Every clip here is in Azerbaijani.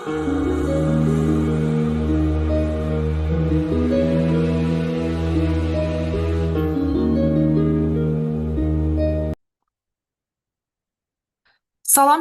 Salam,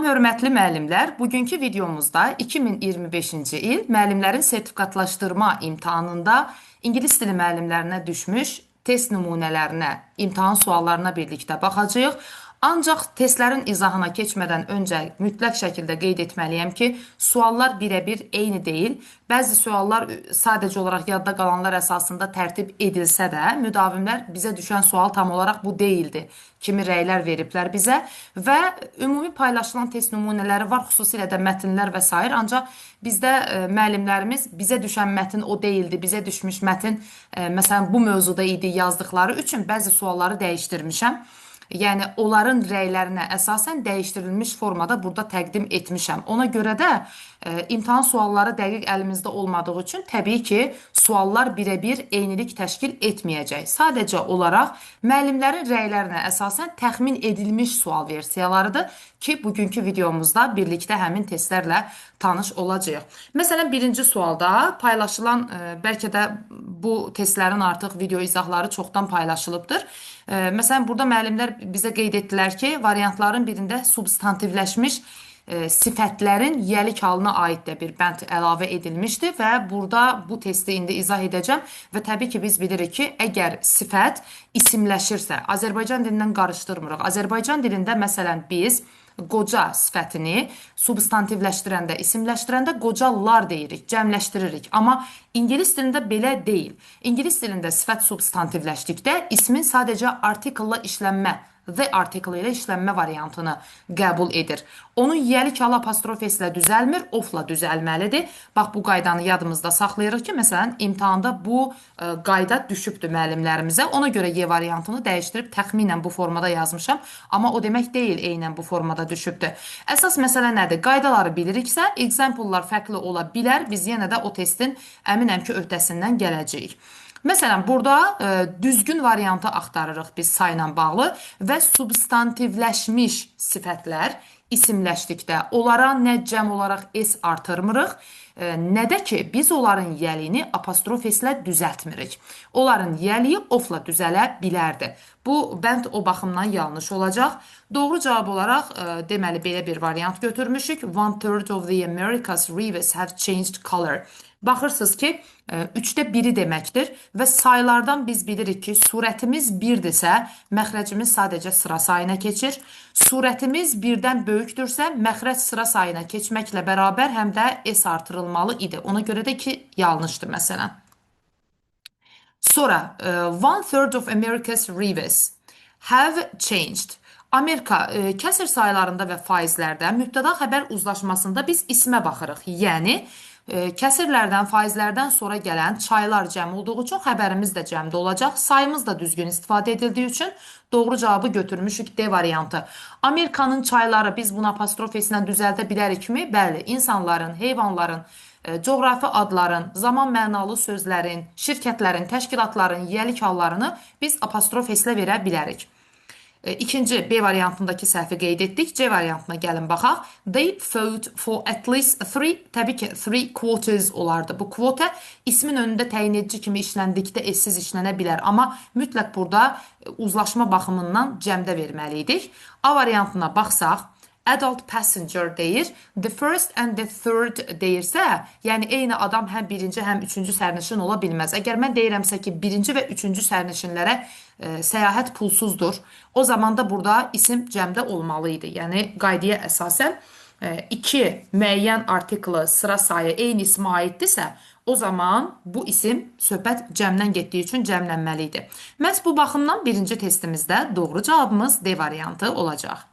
hörmətli müəllimlər. Bugünkü videomuzda 2025-ci il müəllimlərin sertifikatlaşdırma imtahanında ingilis dili müəllimlərinə düşmüş test nümunələrinə, imtahan suallarına birlikdə baxacağıq. Ancaq testlərin izahına keçmədən öncə mütləq şəkildə qeyd etməliyəm ki, suallar birəbir eyni deyil. Bəzi suallar sadəcə olaraq yadda qalanlar əsasında tərtib edilsə də, müdavimlər bizə düşən sual tam olaraq bu deyildi kimi rəylər veriblər bizə və ümumi paylaşılan test nümunələri var, xüsusilə də mətnlər və s. Ancaq bizdə müəllimlərimiz bizə düşən mətn o deyildi, bizə düşmüş mətn məsələn bu mövzuda idi yazdıqları üçün bəzi sualları dəyişdirmişəm. Yəni onların rəylərinə əsasən dəyişdirilmiş formada burada təqdim etmişəm. Ona görə də imtahan sualları dəqiq əlimizdə olmadığı üçün təbii ki, suallar birəbir eynilik təşkil etməyəcək. Sadəcə olaraq müəllimlərin rəylərinə əsasən təxmin edilmiş sual versiyalarıdır ki, bugünkü videomuzda birlikdə həmin testlərlə tanış olacağıq. Məsələn, birinci sualda paylaşılan, bəlkə də bu testlərin artıq video izahları çoxdan paylaşılıbdır. Məsələn, burada müəllimlər bizə qeyd etdilər ki, variantların birində substantivləşmiş sifətlərin yəlik halına aid də bir bənd əlavə edilmişdir və burada bu testi indi izah edəcəm və təbii ki, biz bilirik ki, əgər sifət isimləşirsə, Azərbaycan dilindən qarışdırmırıq. Azərbaycan dilində məsələn biz qoca sifətini substantivləşdirəndə, isimləşdirəndə qocalar deyirik, cəmləşdiririk. Amma ingilis dilində belə deyil. İngilis dilində sifət substantivləşdikdə ismin sadəcə artiklla işlənmə, the article ilə işlənmə variantını qəbul edir. Onun yəlik hal apostrofeslə düzəlmir, ofla düzəlməlidir. Bax, bu qaydanı yadımızda saxlayırıq ki, məsələn, imtahanda bu qayda düşübdür müəllimlərimizə. Ona görə Y variantını dəyişdirib təxminən bu formada yazmışam. Amma o demək deyil, eynən bu formada düşübdür. Əsas məsələ nədir? Qaydaları biliriksə, example'lar fərqli ola bilər. Biz yenə də o testin əminəm ki, öhdəsindən gələcəyik. Məsələn, burada düzgün variantı axtarırıq biz sayla bağlı və substantivləşmiş sifətlər isimləşdikdə onlara nə cəm olaraq S artırmırıq, nə də ki, biz onların yəlini apostrofeslə düzəltmirik. Onların yəliyi ofla düzələ bilərdi. Bu bənd o baxımdan yanlış olacaq. Doğru cavab olaraq deməli belə bir variant götürmüşük. 1/3 of the America's rivers have changed color. Baxırsınız ki, 3də 1-i deməkdir və saylardan biz bilirik ki, surətimiz 1-dirsə, məxrəcimiz sadəcə sıra sayına keçir. Surətimiz 1-dən böyükdürsə, məxrəc sıra sayına keçməklə bərabər həm də S artırılmalı idi. Ona görə də ki, yanlışdır məsələn. Sonra, 1/3 of America's rivers have changed. Amerika kəsr saylarında və faizlərdə mübtəda xəbər uzlaşmasında biz ismə baxırıq. Yəni, kəsirlərdən, faizlərdən sonra gələn çaylar cəm olduğu üçün xəbərimiz də cəmdə olacaq. Sayımız da düzgün istifadə edildiyi üçün doğru cavabı götürmüşük D variantı. Amerikanın çayları biz bunu apostrofesindən düzəldə bilərikmi? Bəli, insanların, heyvanların, coğrafi adların, zaman mənalı sözlərin, şirkətlərin, təşkilatların yəlik hallarını biz apostrofeslə verə bilərik. İkinci B variantındakı səhvi qeyd etdik. C variantına gəlin baxaq. They fought for at least 3, təbii ki 3 quarters olardı. Bu quota ismin önündə təyin edici kimi işləndikdə S-siz işlənə bilər. Amma mütləq burada uzlaşma baxımından cəmdə verməliydik. A variantına baxsaq, adult passenger deyir. The first and the third deyirsə, yəni eyni adam həm birinci, həm üçüncü sərnişin ola bilməz. Əgər mən deyirəmsə ki, birinci və üçüncü sərnişinlərə səyahət pulsuzdur, o zaman da burada isim cəmdə olmalı idi. Yəni, qaydaya əsasən iki müəyyən artiklı sıra sayı eyni ismə aiddirsə, o zaman bu isim söhbət cəmdən getdiyi üçün cəmlənməli idi. Məhz bu baxımdan birinci testimizdə doğru cavabımız D variantı olacaq.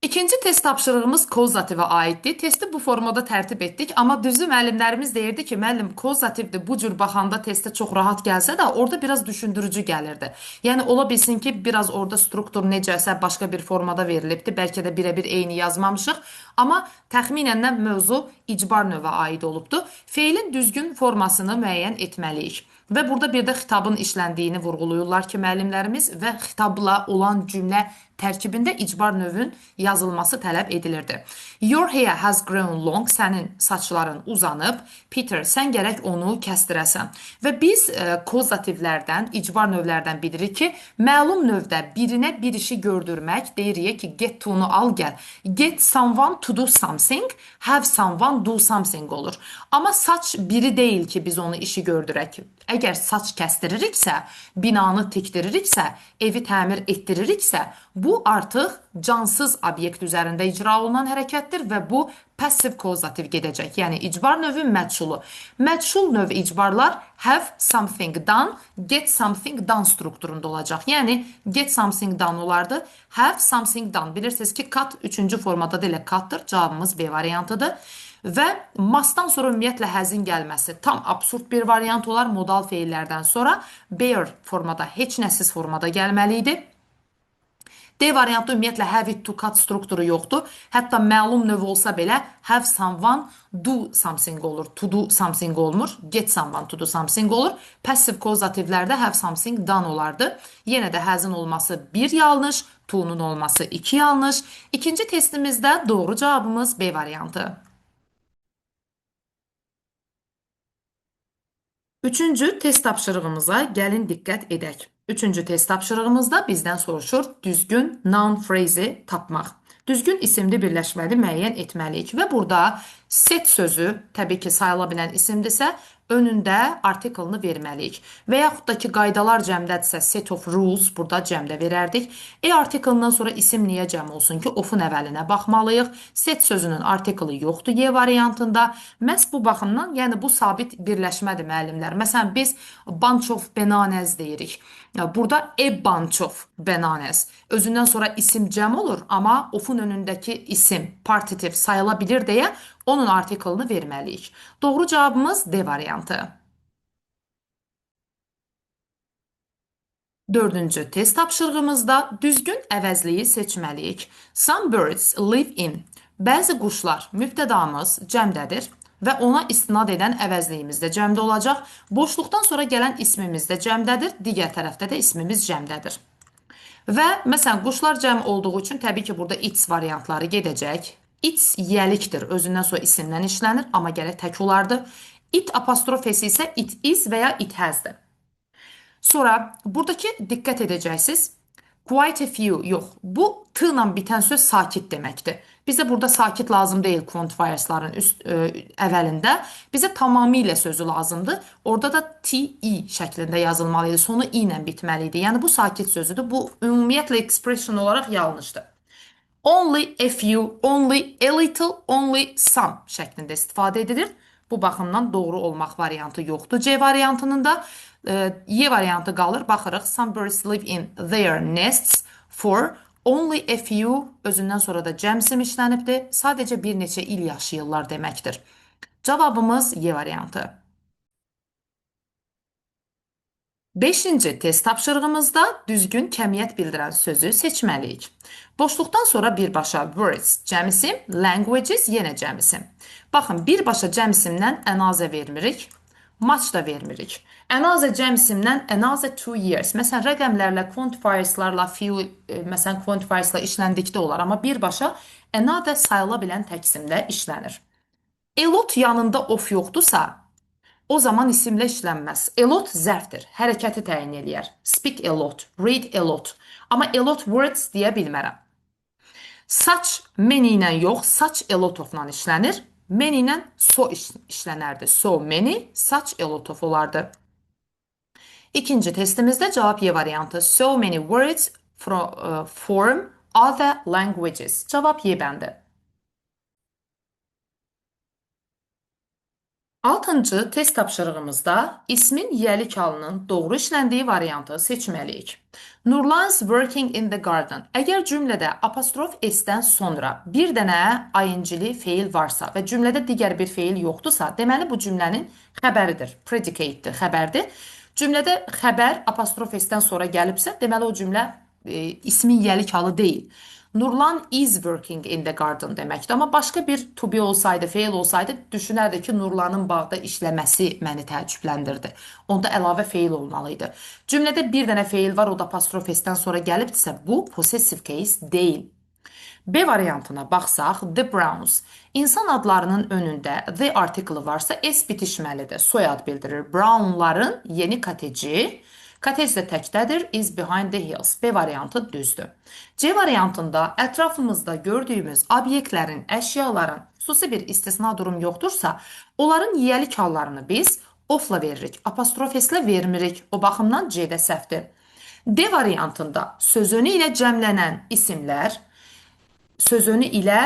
İkinci test tapşırığımız kozativə aiddir. Testi bu formada tərtib etdik. Amma düzü müəllimlərimiz deyirdi ki, müəllim kozativdir, bu cür baxanda testə çox rahat gəlsə də orada biraz düşündürücü gəlirdi. Yəni, ola bilsin ki, biraz orada struktur necəsə başqa bir formada verilibdi. Bəlkə də birə-bir eyni yazmamışıq. Amma təxminən mövzu icbar növə aid olubdu. Feilin düzgün formasını müəyyən etməliyik. Və burada bir də xitabın işləndiyini vurğuluyurlar ki, müəllimlərimiz və xitabla olan cümlə tərkibində icbar növün yazılması tələb edilirdi. Your hair has grown long, sənin saçların uzanıb. Peter, sən gərək onu kəsdirəsən. Və biz kozativlərdən, icbar növlərdən bilirik ki, məlum növdə birinə bir işi gördürmək, deyirik ki, get to-nu al gəl. Get someone to do something, have someone do something olur. Amma saç biri deyil ki, biz onu işi gördürək. Əgər saç kəsdiririksə, binanı tikdiririksə, evi təmir etdiririksə, bu artıq cansız obyekt üzərində icra olunan hərəkətdir və bu passive kozativ gedəcək. Yəni icbar növü məchulu. Məchul növ icbarlar have something done, get something done strukturunda olacaq. Yəni get something done olardı. Have something done. Bilirsiniz ki, cut 3-cü formada da elə cutdır. Cavabımız B variantıdır. Və masdan sonra ümumiyyətlə həzin gəlməsi tam absurd bir variant olar. Modal feillərdən sonra bear formada, heç nəsiz formada gəlməli idi. D variantı ümumiyyətlə have it to cut strukturu yoxdur. Hətta məlum növ olsa belə have someone do something olur. To do something olmur. Get someone to do something olur. Passive kozativlərdə have something done olardı. Yenə də hazın olması 1 yanlış, to'nun olması 2 yanlış. İkinci testimizdə doğru cavabımız B variantı. Üçüncü test tapşırığımıza gəlin diqqət edək. Üçüncü test tapşırığımızda bizdən soruşur düzgün noun phrase tapmaq. Düzgün isimli birləşməli müəyyən etməliyik və burada set sözü təbii ki sayıla bilən isimdirsə önündə artiklını verməliyik. Və yaxud da ki qaydalar cəmdədirsə set of rules burada cəmdə verərdik. Artiklından sonra isim niyə cəm olsun ki ofun əvvəlinə baxmalıyıq. Set sözünün artiklı yoxdur Y variantında. Məhz bu baxımdan yəni bu sabit birləşmədir müəllimlər. Məsələn biz bunch of bananas deyirik. Burada a bunch of bananas. Özündən sonra isim cəm olur, amma ofun önündəki isim partitiv sayıla bilir deyə onun artiklını verməliyik. Doğru cavabımız D variantı. Dördüncü test tapşırığımızda düzgün əvəzliyi seçməliyik. Some birds live in. Bəzi quşlar mübtədamız cəmdədir və ona istinad edən əvəzliyimiz də cəmdə olacaq. Boşluqdan sonra gələn ismimiz də cəmdədir, digər tərəfdə də ismimiz cəmdədir. Və məsələn quşlar cəm olduğu üçün təbii ki burada its variantları gedəcək. Its yəlikdir, özündən sonra isimdən işlənir, amma gərək tək olardı. It apostrofesi isə it is və ya it has'dır. Sonra buradakı diqqət edəcəksiniz. Quite a few yox. Bu t ilə bitən söz sakit deməkdir. Bizə burada sakit lazım deyil quantifiers'ların əvvəlində. Bizə tamamilə sözü lazımdır. Orada da te şəklində yazılmalıydı. Sonu i ilə bitməliydi. Yəni bu sakit sözüdür. Bu ümumiyyətlə expression olaraq yanlışdır. Only a few, only a little, only some şəklində istifadə edilir. Bu baxımdan doğru olmaq variantı yoxdur. C variantının da Y variantı qalır. Baxırıq. Some birds live in their nests for only a few özündən sonra da cəmsim işlənibdir. Sadəcə bir neçə il yaşayırlar deməkdir. Cavabımız Y variantı. Beşinci test tapşırığımızda düzgün kəmiyyət bildirən sözü seçməliyik. Boşluqdan sonra birbaşa words cəmisim, languages yenə cəmisim. Baxın, birbaşa cəmisimdən another vermirik, much da vermirik. Another cəmisimdən another 2 years. Məsələn, rəqəmlərlə, quantifiers'larla, few, məsələn, quantifiers'la işləndikdə olar, amma birbaşa another sayıla bilən təksimdə işlənir. A lot yanında of yoxdursa, o zaman isimlə işlənməz. A lot zərfdir, hərəkəti təyin eləyər. Speak a lot, read a lot. Amma a lot words deyə bilmərəm. Saç many ilə yox, saç a lot of-la işlənir. Many ilə so işlənərdi. So many, saç a lot of olardı. İkinci testimizdə cavab Y variantı. So many words form other languages. Cavab Y bəndi. Altıncı test tapşırığımızda ismin yəlik halının doğru işləndiyi variantı seçməliyik. Nurlan's working in the garden. Əgər cümlədə apostrof S-dən sonra bir dənə ing-li feil varsa və cümlədə digər bir feil yoxdursa, deməli bu cümlənin xəbəridir, predicate'dir, xəbərdir. Cümlədə xəbər apostrof S-dən sonra gəlibsə, deməli o cümlə ismin yəlik halı deyil. Nurlan is working in the garden deməkdir. Amma başqa bir to be olsaydı, feil olsaydı düşünərdi ki, Nurlanın bağda işləməsi məni təəccübləndirdi. Onda əlavə feil olmalıydı. Cümlədə bir dənə feil var, o da apostrof s-dən sonra gəlibdirsə, bu possessive case deyil. B variantına baxsaq, the Browns. İnsan adlarının önündə the artiklı varsa s bitişməlidir. Soyad bildirir. Brownların yeni koteci. Kotec də təkdədir. Is behind the hills. B variantı düzdür. C variantında ətrafımızda gördüyümüz obyektlərin, əşyaların xüsusi bir istisna durum yoxdursa, onların yiyəlik hallarını biz ofla veririk. Apostrof s-lə vermirik. O baxımdan C-də səhvdir. D variantında sözünü ilə cəmlənən isimlər sözünü ilə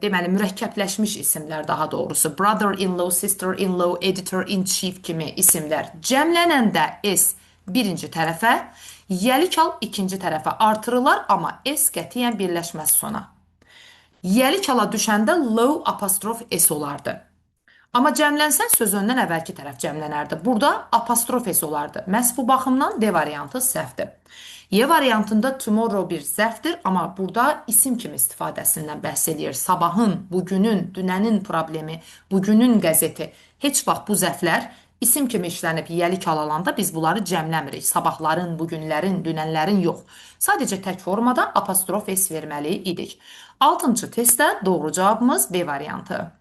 deməli mürəkkəbləşmiş isimlər daha doğrusu brother-in-law, sister-in-law, editor-in-chief kimi isimlər cəmlənəndə s birinci tərəfə, yiyəlik hal ikinci tərəfə artırılar, amma s qətiyyən birləşməz sona. Yiyəlik hala düşəndə low apostrof s olardı. Amma cəmlənsə söz öndən əvvəlki tərəf cəmlənərdi. Burada apostrof s olardı. Məhz bu baxımdan D variantı səhvdir. Y variantında tomorrow bir zərfdir, amma burada isim kimi istifadəsindən bəhs edir. Sabahın, bugünün, dünənin problemi, bugünün qəzeti. Heç vaxt bu zərflər isim kimi işlənib yiyəlik hal alanda biz bunları cəmləmirik. Sabahların, bugünlərin, dünənlərin yox. Sadəcə tək formada apostrof s verməli idik. 6-cı testdə doğru cavabımız B variantı.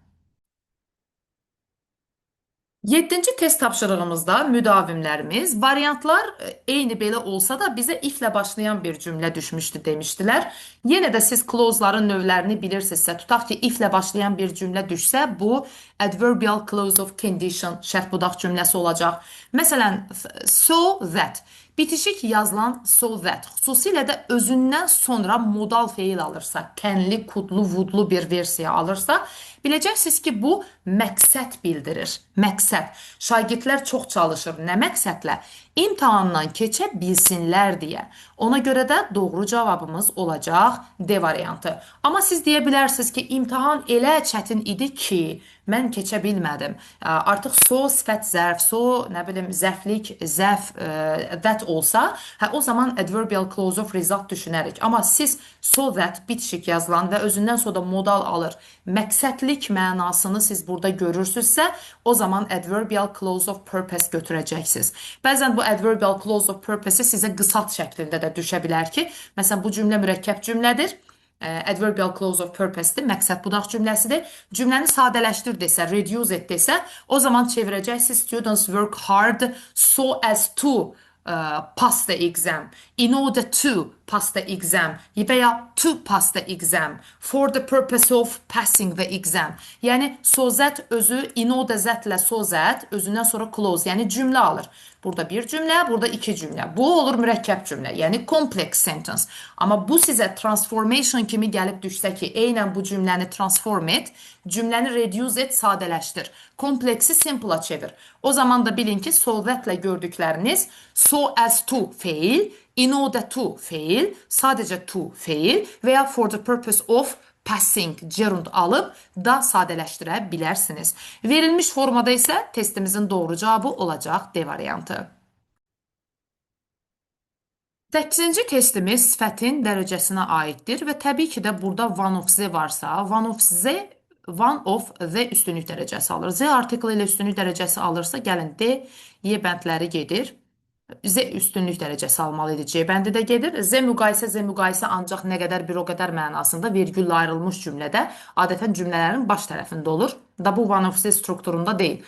7-ci test tapşırığımızda müdavimlərimiz variantlar eyni belə olsa da bizə iflə başlayan bir cümlə düşmüşdü demişdilər. Yenə də siz clause'ların növlərini bilirsinizsə, tutaq ki, iflə başlayan bir cümlə düşsə, bu adverbial clause of condition şərt budaq cümləsi olacaq. Məsələn, so that bitişik yazılan so that xüsusilə də özündən sonra modal feil alırsa, kənli, kudlu, vudlu bir versiya alırsa, biləcəksiniz ki, bu məqsəd bildirir. Məqsəd. Şagirdlər çox çalışır. Nə məqsədlə? İmtahandan keçə bilsinlər deyə. Ona görə də doğru cavabımız olacaq D variantı. Amma siz deyə bilərsiniz ki, imtahan elə çətin idi ki, mən keçə bilmədim. Artıq so, sifət, zərf, so, nə bilim, zərflik, zərf, that olsa, o zaman adverbial clause of result düşünərik. Amma siz so that bitişik yazılan və özündən sonra da modal alır. Məqsədlik mənasını siz burada görürsünüzsə, o zaman adverbial clause of purpose götürəcəksiniz. Bəzən bu adverbial clause of purpose sizə qısalt şəklində də düşə bilər ki, məsələn, bu cümlə mürəkkəb cümlədir. Adverbial clause of purpose-dir, məqsəd budaq cümləsidir. Cümləni sadələşdir desə, reduce et desə, o zaman çevirəcəksiniz students work hard so as to pass the exam, in order to pass the exam və ya to pass the exam, for the purpose of passing the exam. Yəni sozət özü in order zətlə sozət özündən sonra clause, yəni cümlə alır. Burada bir cümlə, burada iki cümlə. Bu olur mürəkkəb cümlə, yəni complex sentence. Amma bu sizə transformation kimi gəlib düşsə ki, eynən bu cümləni transform et, cümləni reduce et, sadələşdir. Kompleksi simple'a çevir. O zaman da bilin ki, so that'lə gördükləriniz so as to feil, in order to feil, sadəcə to feil və ya for the purpose of passing gerund alıb da sadələşdirə bilərsiniz. Verilmiş formada isə testimizin doğru cavabı olacaq D variantı. 8-ci testimiz sifətin dərəcəsinə aiddir və təbii ki də burada one of z varsa, one of z üstünlük dərəcəsi alır. Z artiklı ilə üstünlük dərəcəsi alırsa, gəlin D, Y bəndləri gedir. Z üstünlük dərəcəsi almalıydı. C bəndi də gedir. Z müqayisə ancaq nə qədər bir o qədər mənasında vergüllə ayrılmış cümlədə adətən cümlələrin baş tərəfində olur. Da bu one of z strukturunda deyil.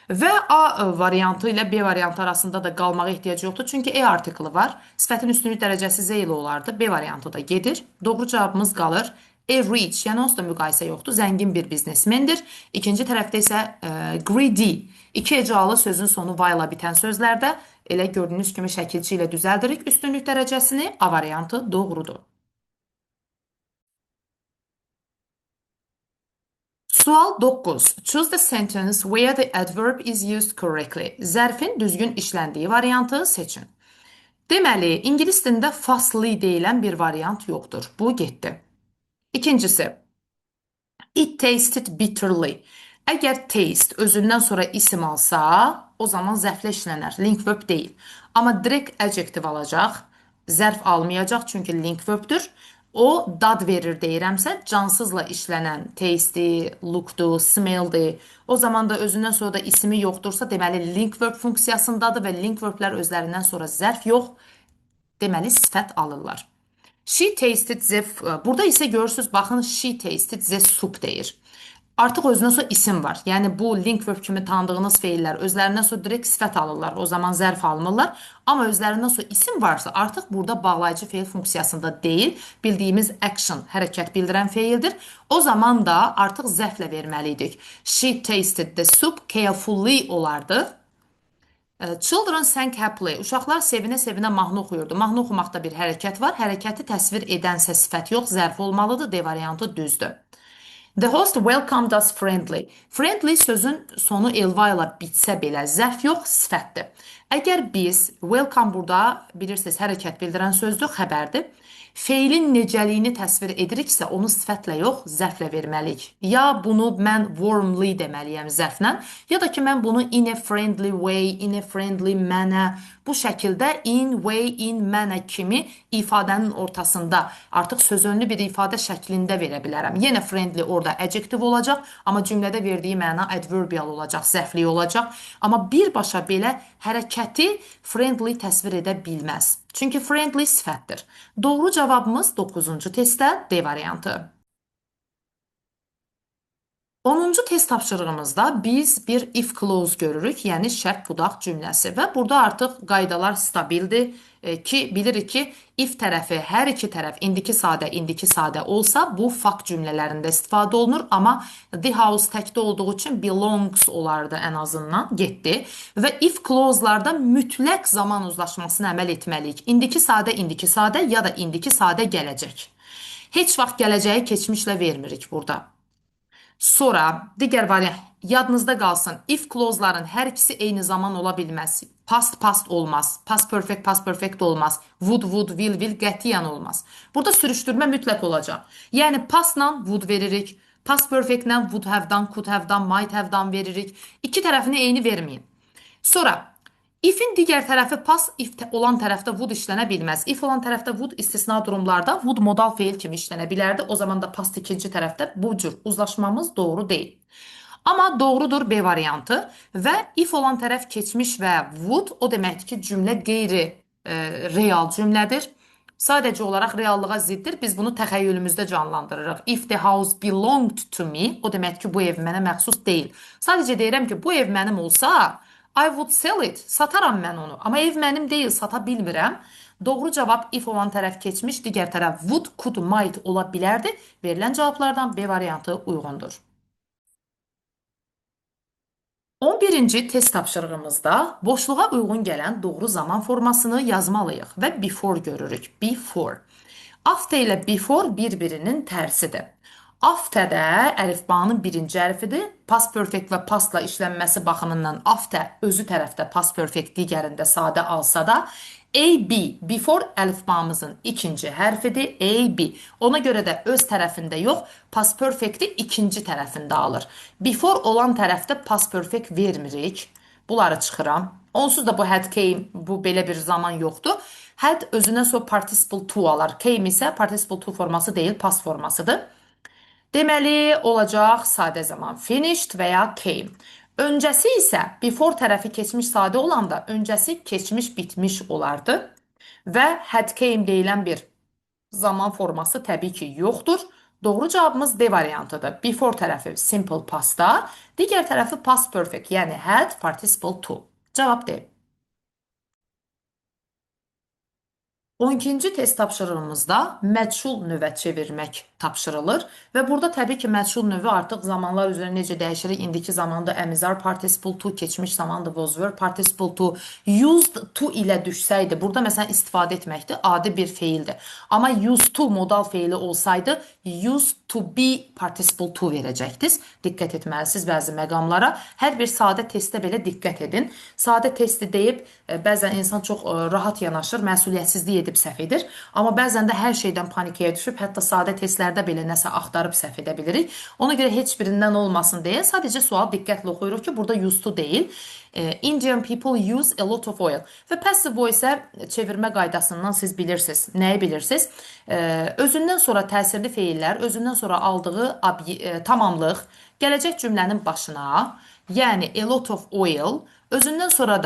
Və A variantı ilə B variantı arasında da qalmağa ehtiyac yoxdur. Çünki E artiklı var. Sifətin üstünlük dərəcəsi Z ilə olardı. B variantı da gedir. Doğru cavabımız qalır. A rich, yəni onsuz da müqayisə yoxdur. Zəngin bir biznesmendir. İkinci tərəfdə isə greedy. İki hecalı sözün sonu y ilə bitən sözlərdə elə gördüyünüz kimi şəkilçi ilə düzəldirik üstünlük dərəcəsini. A variantı doğrudur. Sual 9. Choose the sentence where the adverb is used correctly. Zərfin düzgün işləndiyi variantı seçin. Deməli, ingilis dilində fastly deyilən bir variant yoxdur. Bu getdi. İkincisi, it tasted bitterly. Əgər taste özündən sonra isim alsa, o zaman zərflə işlənər. Link verb deyil. Amma direkt adjective alacaq. Zərf almayacaq çünki link verbdir. O dad verir deyirəmsə, cansızla işlənən tasty, lookdu, smelldi. O zaman da özündən sonra da ismi yoxdursa, deməli link verb funksiyasındadır və link verblər özlərindən sonra zərf yox, deməli sifət alırlar. She tasted the... Burada isə görürsünüz, baxın, she tasted the soup deyir. Artıq özündən sonra isim var. Yəni bu link verb kimi tanıdığınız feillər özlərindən sonra direkt sifət alırlar. O zaman zərf almırlar. Amma özlərindən sonra isim varsa artıq burada bağlayıcı feil funksiyasında deyil. Bildiyimiz action, hərəkət bildirən feildir. O zaman da artıq zərflə verməliydik. She tasted the soup carefully olardı. Children sang happily. Uşaqlar sevinə-sevinə mahnı oxuyurdu. Mahnı oxumaqda bir hərəkət var. Hərəkəti təsvir edənsə sifət yox, zərf olmalıdır. D variantı düzdür. The host welcomed us friendly. Friendly sözün sonu elva ilə bitsə belə zərf yox, sifətdir. Əgər biz welcome burada bilirsiniz hərəkət bildirən sözdür, xəbərdir. Feilin necəliyini təsvir ediriksə onu sifətlə yox, zərflə verməliyik. Ya bunu mən warmly deməliyəm zərflə, ya da ki mən bunu in a friendly way, in a friendly manner, bu şəkildə in, way, in, manner kimi ifadənin ortasında artıq sözönlü bir ifadə şəklində verə bilərəm. Yenə friendly orada adjective olacaq, amma cümlədə verdiyi məna adverbial olacaq, zərfli olacaq. Amma birbaşa belə hərəkəti friendly təsvir edə bilməz. Çünki friendly sifətdir. Doğru cavabımız 9-cu testdə D variantı. 10-cu test tapşırığımızda biz bir if clause görürük, yəni şərt budaq cümləsi və burada artıq qaydalar stabildir ki, bilirik ki, if tərəfi, hər iki tərəf indiki sadə olsa, bu fakt cümlələrində istifadə olunur, amma the house təkdə olduğu üçün belongs olardı ən azından, getdi və if clause'larda mütləq zaman uzlaşmasına əməl etməliyik. İndiki sadə ya da indiki sadə gələcək. Heç vaxt gələcəyi keçmişlə vermirik burada. Sonra digər variant yadınızda qalsın. If clause'ların hər ikisi eyni zaman ola bilməz. Past olmaz. Past perfect olmaz. Would, will qətiyyən olmaz. Burada sürüşdürmə mütləq olacaq. Yəni pastla would veririk. Past perfectlə would have done, could have done, might have done veririk. İki tərəfini eyni verməyin. Sonra if'in digər tərəfi past, if olan tərəfdə would işlənə bilməz. If olan tərəfdə would istisna durumlarda would modal feil kimi işlənə bilərdi. O zaman da past ikinci tərəfdə bu cür uzlaşmamız doğru deyil. Amma doğrudur B variantı və if olan tərəf keçmiş və would o deməkdir ki, cümlə qeyri-real cümlədir. Sadəcə olaraq reallığa ziddir. Biz bunu təxəyyülümüzdə canlandırırıq. If the house belonged to me, o deməkdir ki, bu ev mənə məxsus deyil. Sadəcə deyirəm ki, bu ev mənim olsa, I would sell it. Sataram mən onu. Amma ev mənim deyil, sata bilmirəm. Doğru cavab if olan tərəf keçmiş, digər tərəf would, could, might ola bilərdi. Verilən cavablardan B variantı uyğundur. 11-ci test tapşırığımızda boşluğa uyğun gələn doğru zaman formasını yazmalıyıq və before görürük. Before. After ilə before bir-birinin tərsidir. After'də əlifbanın birinci hərfidir. Past perfect və pastla işlənməsi baxımından after özü tərəfdə past perfect digərində sadə alsa da AB, before əlifbamızın ikinci hərfidir. AB. Ona görə də öz tərəfində yox, past perfect'i ikinci tərəfində alır. Before olan tərəfdə past perfect vermirik. Bunları çıxıram. Onsuz da bu had came, bu belə bir zaman yoxdur. Had özündən sonra participle to alır. Came isə participle to forması deyil, past formasıdır. Deməli, olacaq sadə zaman finished və ya came. Öncəsi isə before tərəfi keçmiş sadə olanda öncəsi keçmiş bitmiş olardı. Və had came deyilən bir zaman forması təbii ki yoxdur. Doğru cavabımız D variantıdır. Before tərəfi simple pastda, digər tərəfi past perfect, yəni had participle to. Cavab D. 12-ci test tapşırığımızda məchul növə çevirmək tapşırılır və burada təbii ki, məchul növü artıq zamanlar üzrə necə dəyişir? İndiki zamanda əmizar participle to, keçmiş zamanda was were participle to, used to ilə düşsəydi, burada məsələn istifadə etməkdir, adi bir feildir. Amma used to modal feili olsaydı, used to be participle to verəcəkdiniz. Diqqət etməlisiniz bəzi məqamlara. Hər bir sadə testdə belə diqqət edin. Sadə testi deyib, bəzən insan çox rahat yanaşır, məsuliyyətsizlik edib səhv edir. Amma bəzən də hər şeydən panikaya düşüb, hətta sadə testlərdə belə nəsə axtarıb səhv edə bilirik. Ona görə heç birindən olmasın deyə sadəcə sualı diqqətlə oxuyuruq ki, burada used to deyil. Indian people use a lot of oil. Və passive voice-ə çevirmə qaydasından siz bilirsiniz. Nəyi bilirsiniz? Özündən sonra təsirli feillər, özündən sonra aldığı tamamlıq gələcək cümlənin başına, yəni a lot of oil, özündən sonra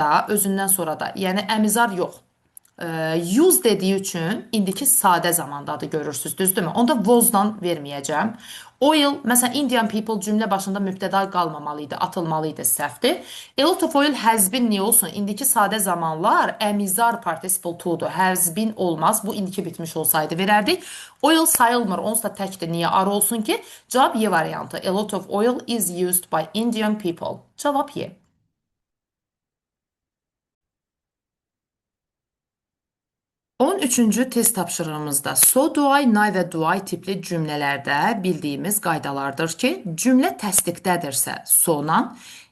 da, yəni əmizar yox. Use dediyi üçün indiki sadə zamandadır görürsüz, düzdürmü? Onda was-dan verməyəcəm. Oil, məsələn, Indian people cümlə başında mübtəda qalmamalı idi, atılmalı idi, səhvdir. A lot of oil has been niyə olsun? İndiki sadə zamanlar əmizar participle to'dur. Has been olmaz. Bu indiki bitmiş olsaydı verərdik. Oil sayılmır. Onsuz da təkdir. Niyə ar olsun ki? Cavab Y variantı. A lot of oil is used by Indian people. Cavab Y. 13-cü test tapşırığımızda so do I, nay və do I tipli cümlələrdə bildiyimiz qaydalardır ki, cümlə təsdiqdədirsə so-la,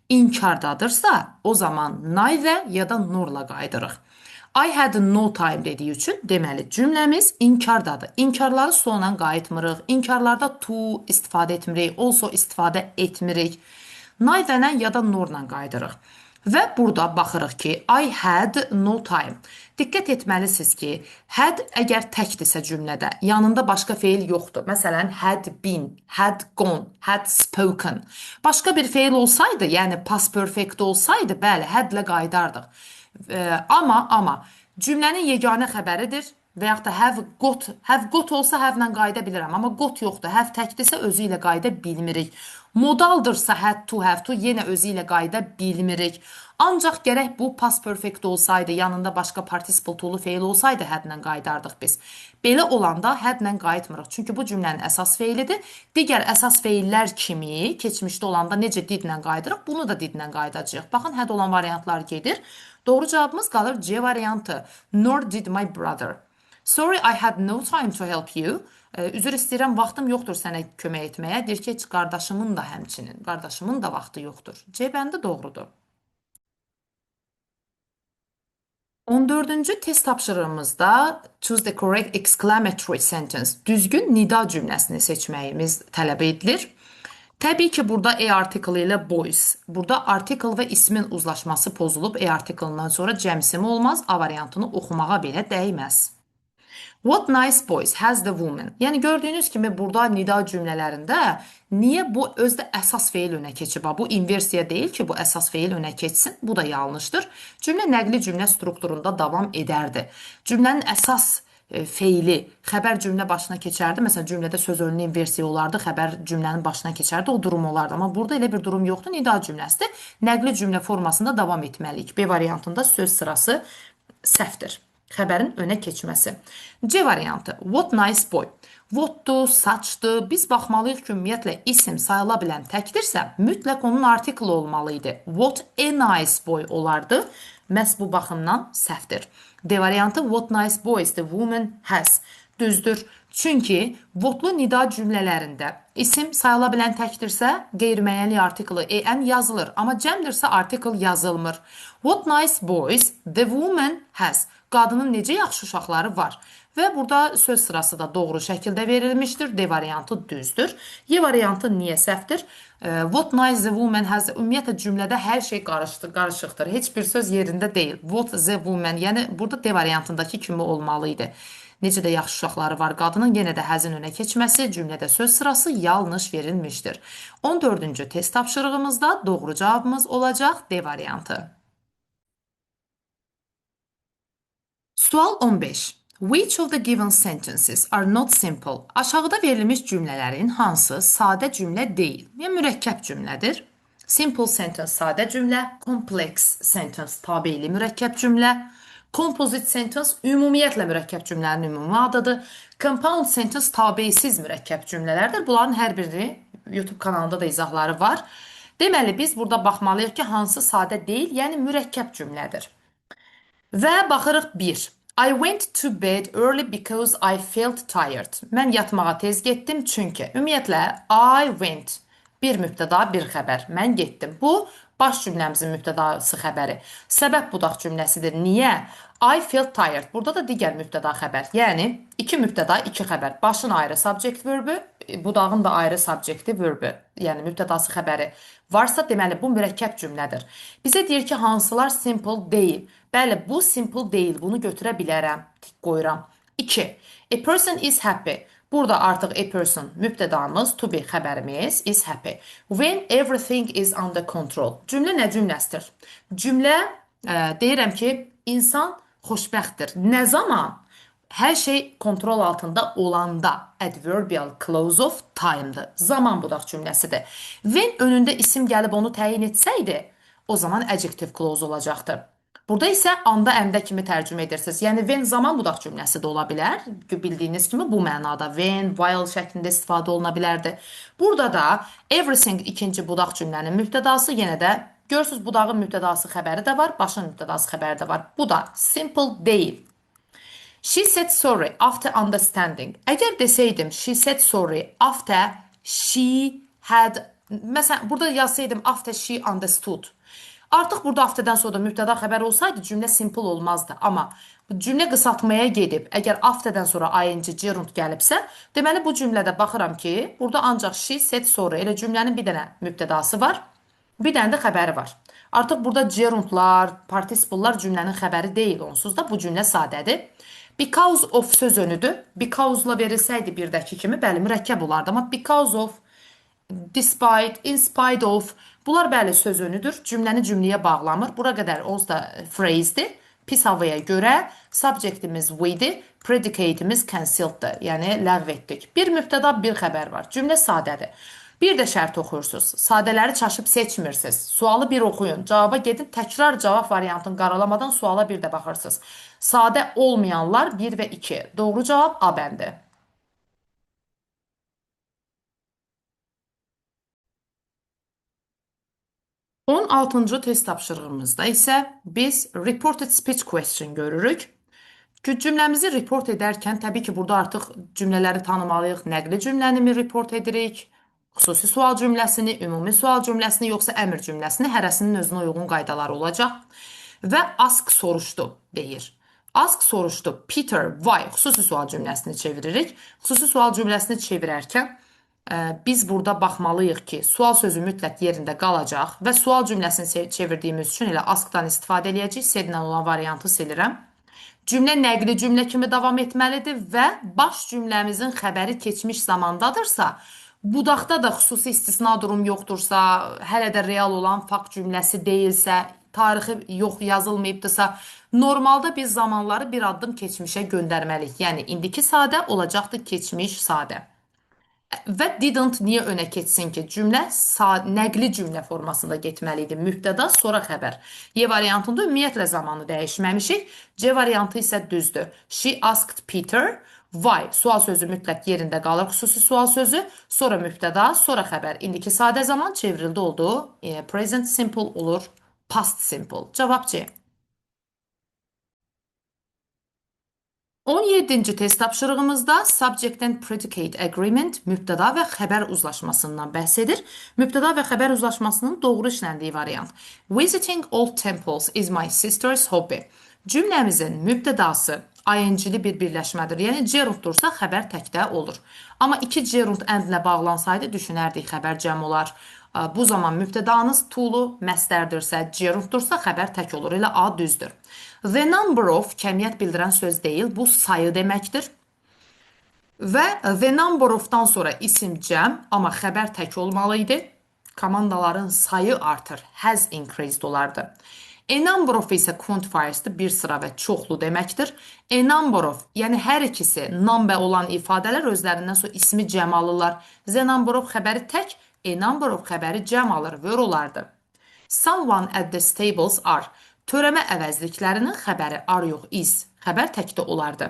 inkardadırsa o zaman nay və ya da nurla qayıdırıq. I had no time dediyi üçün deməli cümləmiz inkardadır. İnkarları so-la qayıtmırıq. İnkarlarda to istifadə etmirik, also istifadə etmirik. Nay və ya da nurla qayıdırıq. Və burada baxırıq ki, I had no time. Diqqət etməlisiniz ki, had əgər təkdirsə cümlədə, yanında başqa feil yoxdur. Məsələn, had been, had gone, had spoken. Başqa bir feil olsaydı, yəni past perfect olsaydı, bəli, hadlə qayıdardıq. Amma cümlənin yeganə xəbəridir və yaxud da have got olsa have-lə qayıda bilirəm, amma got yoxdur. Have təkdirsə özü ilə qayıda bilmirik. Modaldırsa had to, have to yenə özü ilə qayıda bilmirik. Ancaq gərək bu past perfect olsaydı, yanında başqa participle to'lu feil olsaydı had-lə qayıdardıq biz. Belə olanda had-lə qayıtmırıq. Çünki bu cümlənin əsas feilidir. Digər əsas feillər kimi keçmişdə olanda necə did-lə qayıdırıq, bunu da did-lə qayıdacağıq. Baxın, had olan variantlar gedir. Doğru cavabımız qalır C variantı. Nor did my brother. Sorry, I had no time to help you. Üzr istəyirəm, vaxtım yoxdur sənə kömək etməyə. Deyir ki, heç qardaşımın da həmçinin. Qardaşımın da vaxtı yoxdur. C bəndi doğrudur. 14-cü test tapşırığımızda choose the correct exclamatory sentence. Düzgün nida cümləsini seçməyimiz tələb edilir. Təbii ki, burada A article ilə boys. Burada article və ismin uzlaşması pozulub. A article-dan sonra cəmsimi olmaz. A variantını oxumağa belə dəyməz. What nice boys has the woman. Yəni gördüyünüz kimi burada nida cümlələrində niyə bu özdə əsas feil önə keçib? Bu inversiya deyil ki, bu əsas feil önə keçsin. Bu da yanlışdır. Cümlə nəqli cümlə strukturunda davam edərdi. Cümlənin əsas feili xəbər cümlə başına keçərdi. Məsələn, cümlədə söz önlü inversiya olardı, xəbər cümlənin başına keçərdi, o durum olardı. Amma burada elə bir durum yoxdur. Nida cümləsidir. Nəqli cümlə formasında davam etməliyik. B variantında söz sırası səhvdir. Xəbərin önə keçməsi. C variantı. What nice boy. Whatdur, saçdır. Biz baxmalıyıq ki, ümumiyyətlə isim sayıla bilən təkdirsə, mütləq onun artiklı olmalı idi. What a nice boy olardı. Məhz bu baxımdan səhvdir. D variantı. What nice boys the woman has. Düzdür. Çünki whatlu nida cümlələrində isim sayıla bilən təkdirsə, qeyri-müəyyənlik artiklı en yazılır. Amma cəmdirsə artikl yazılmır. What nice boys the woman has. Qadının necə yaxşı uşaqları var. Və burada söz sırası da doğru şəkildə verilmişdir. D variantı düzdür. Y variantı niyə səhvdir? What nice the woman has. Ümumiyyətlə cümlədə hər şey qarışıqdır. Heç bir söz yerində deyil. What the woman. Yəni burada D variantındakı kimi olmalı idi. Necə də yaxşı uşaqları var qadının, yenə də həzin önə keçməsi, cümlədə söz sırası yanlış verilmişdir. 14-cü test tapşırığımızda doğru cavabımız olacaq D variantı. Sual 15. Which of the given sentences are not simple? Aşağıda verilmiş cümlələrin hansı sadə cümlə deyil? Yəni mürəkkəb cümlədir. Simple sentence sadə cümlə, complex sentence tabeili mürəkkəb cümlə, composite sentence ümumiyyətlə mürəkkəb cümlənin ümumi adıdır. Compound sentence tabeysiz mürəkkəb cümlələrdir. Bunların hər biri YouTube kanalında da izahları var. Deməli, biz burada baxmalıyıq ki, hansı sadə deyil, yəni mürəkkəb cümlədir. Və baxırıq 1. I went to bed early because I felt tired. Mən yatmağa tez getdim çünki. Ümumiyyətlə, I went Bir mübtəda, bir xəbər. Mən getdim. Bu baş cümləmizin mübtədası xəbəri. Səbəb budaq cümləsidir. Niyə? I feel tired. Burada da digər mübtəda xəbər. Yəni iki mübtəda, iki xəbər. Başın ayrı subject verbi, budağın da ayrı subjecti verbi. Yəni mübtədası xəbəri varsa deməli bu mürəkkəb cümlədir. Bizə deyir ki, hansılar simple deyil. Bəli, bu simple deyil. Bunu götürə bilərəm. Tik qoyuram. 2. A person is happy. Burada artıq a person mübtədamız, to be xəbərimiz is happy. When everything is under control. Cümlə nə cümləsidir? Cümlə deyirəm ki, insan xoşbəxtdir. Nə zaman? Hər şey kontrol altında olanda. Adverbial clause of time'dır. Zaman budaq cümləsidir. When önündə isim gəlib onu təyin etsəydi, o zaman adjective clause olacaqdır. Burada isə anda əmdə kimi tərcümə edirsiniz. Yəni when zaman budaq cümləsi də ola bilər. Bildiyiniz kimi bu mənada when, while şəklində istifadə oluna bilərdi. Burada da everything ikinci budaq cümlənin mübtədası, yenə də görürsüz budağın mübtədası xəbəri də var, başın mübtədası xəbəri də var. Bu da simple deyil. She said sorry after understanding. Əgər desəydim she said sorry after she had, məsələn burada yazsaydım after she understood. Artıq burada afterdən sonra mübtəda xəbər olsaydı cümlə simple olmazdı. Amma cümlə qısaltmaya gedib, əgər afterdən sonra ing gerund gəlibsə, deməli bu cümlədə baxıram ki, burada ancaq she said sorry, elə cümlənin bir dənə mübtədası var, bir dənə də xəbəri var. Artıq burada gerundlar, participle'lar cümlənin xəbəri deyil, onsuz da bu cümlə sadədir. Because of söz önüdür. Because-la verilsəydi birdəki kimi, bəli, mürəkkəb olardı, amma because of, despite, in spite of, bunlar bəli söz önüdür. Cümləni cümləyə bağlamır. Bura qədər onsuz da phrase'dir. Pis havaya görə subjectimiz we'dir, predicate'imiz canceled'dır. Yəni ləğv etdik. Bir mübtəda, bir xəbər var. Cümlə sadədir. Bir də şərt oxuyursunuz. Sadələri çaşıb seçmirsiniz. Sualı bir oxuyun. Cavaba gedin, təkrar cavab variantını qaralamadan suala bir də baxırsınız. Sadə olmayanlar 1 və 2. Doğru cavab A bəndi. 16-cı test tapşırığımızda isə biz reported speech question görürük. Cümləmizi report edərkən təbii ki, burada artıq cümlələri tanımalıyıq. Nəqli cümləni mi report edirik? Xüsusi sual cümləsini, ümumi sual cümləsini, yoxsa əmr cümləsini, hərəsinin özünə uyğun qaydaları olacaq. Və ask soruşdu deyir. Ask soruşdu. Peter, why? Xüsusi sual cümləsini çeviririk. Xüsusi sual cümləsini çevirərkən biz burada baxmalıyıq ki, sual sözü mütləq yerində qalacaq və sual cümləsini çevirdiyimiz üçün elə askdan istifadə eləyəcəyik. C-dən olan variantı silirəm. Cümlə nəqli cümlə kimi davam etməlidir və baş cümləmizin xəbəri keçmiş zamandadırsa, budaqda da xüsusi istisna durum yoxdursa, hələ də real olan fakt cümləsi deyilsə, tarixi yox yazılmayıbdırsa, normalda biz zamanları bir addım keçmişə göndərməliyik. Yəni indiki sadə olacaqdır keçmiş sadə. Və didn't niyə önə keçsin ki? Cümlə nəqli cümlə formasında getməlidir. Mübtəda, sonra xəbər. Y variantında ümumiyyətlə zamanı dəyişməmişik. C variantı isə düzdür. She asked Peter why. Sual sözü mütləq yerində qalır. Xüsusi sual sözü, sonra mübtəda, sonra xəbər. İndiki sadə zaman çevrildi oldu. Present simple olur. Past simple. Cavab C. 17-ci test tapşırığımızda subject and predicate agreement mübtəda və xəbər uzlaşmasından bəhs edir. Mübtəda və xəbər uzlaşmasının doğru işləndiyi variant. Visiting old temples is my sister's hobby. Cümləmizin mübtədası ing-li bir birləşmədir. Yəni gerundursa xəbər təkdə olur. Amma iki gerund and-lə bağlansaydı düşünərdik xəbər cəm olar. Bu zaman mübtədanız to'lu məstərdirsə, gerundursa xəbər tək olur. Elə A düzdür. The number of kəmiyyət bildirən söz deyil, bu sayı deməkdir. Və the number of-dan sonra isim cəm, amma xəbər tək olmalıydı. Komandaların sayı artır, has increased olardı. A number of isə quantifiers'dır, bir sıra və çoxlu deməkdir. A number of, yəni hər ikisi number olan ifadələr özlərindən sonra ismi cəm alırlar. The number of xəbəri tək, a number of xəbəri cəm alır, ver olardı. Someone at the stables are. Törəmə əvəzliklərinin xəbəri are yox is. Xəbər təkdə olardı.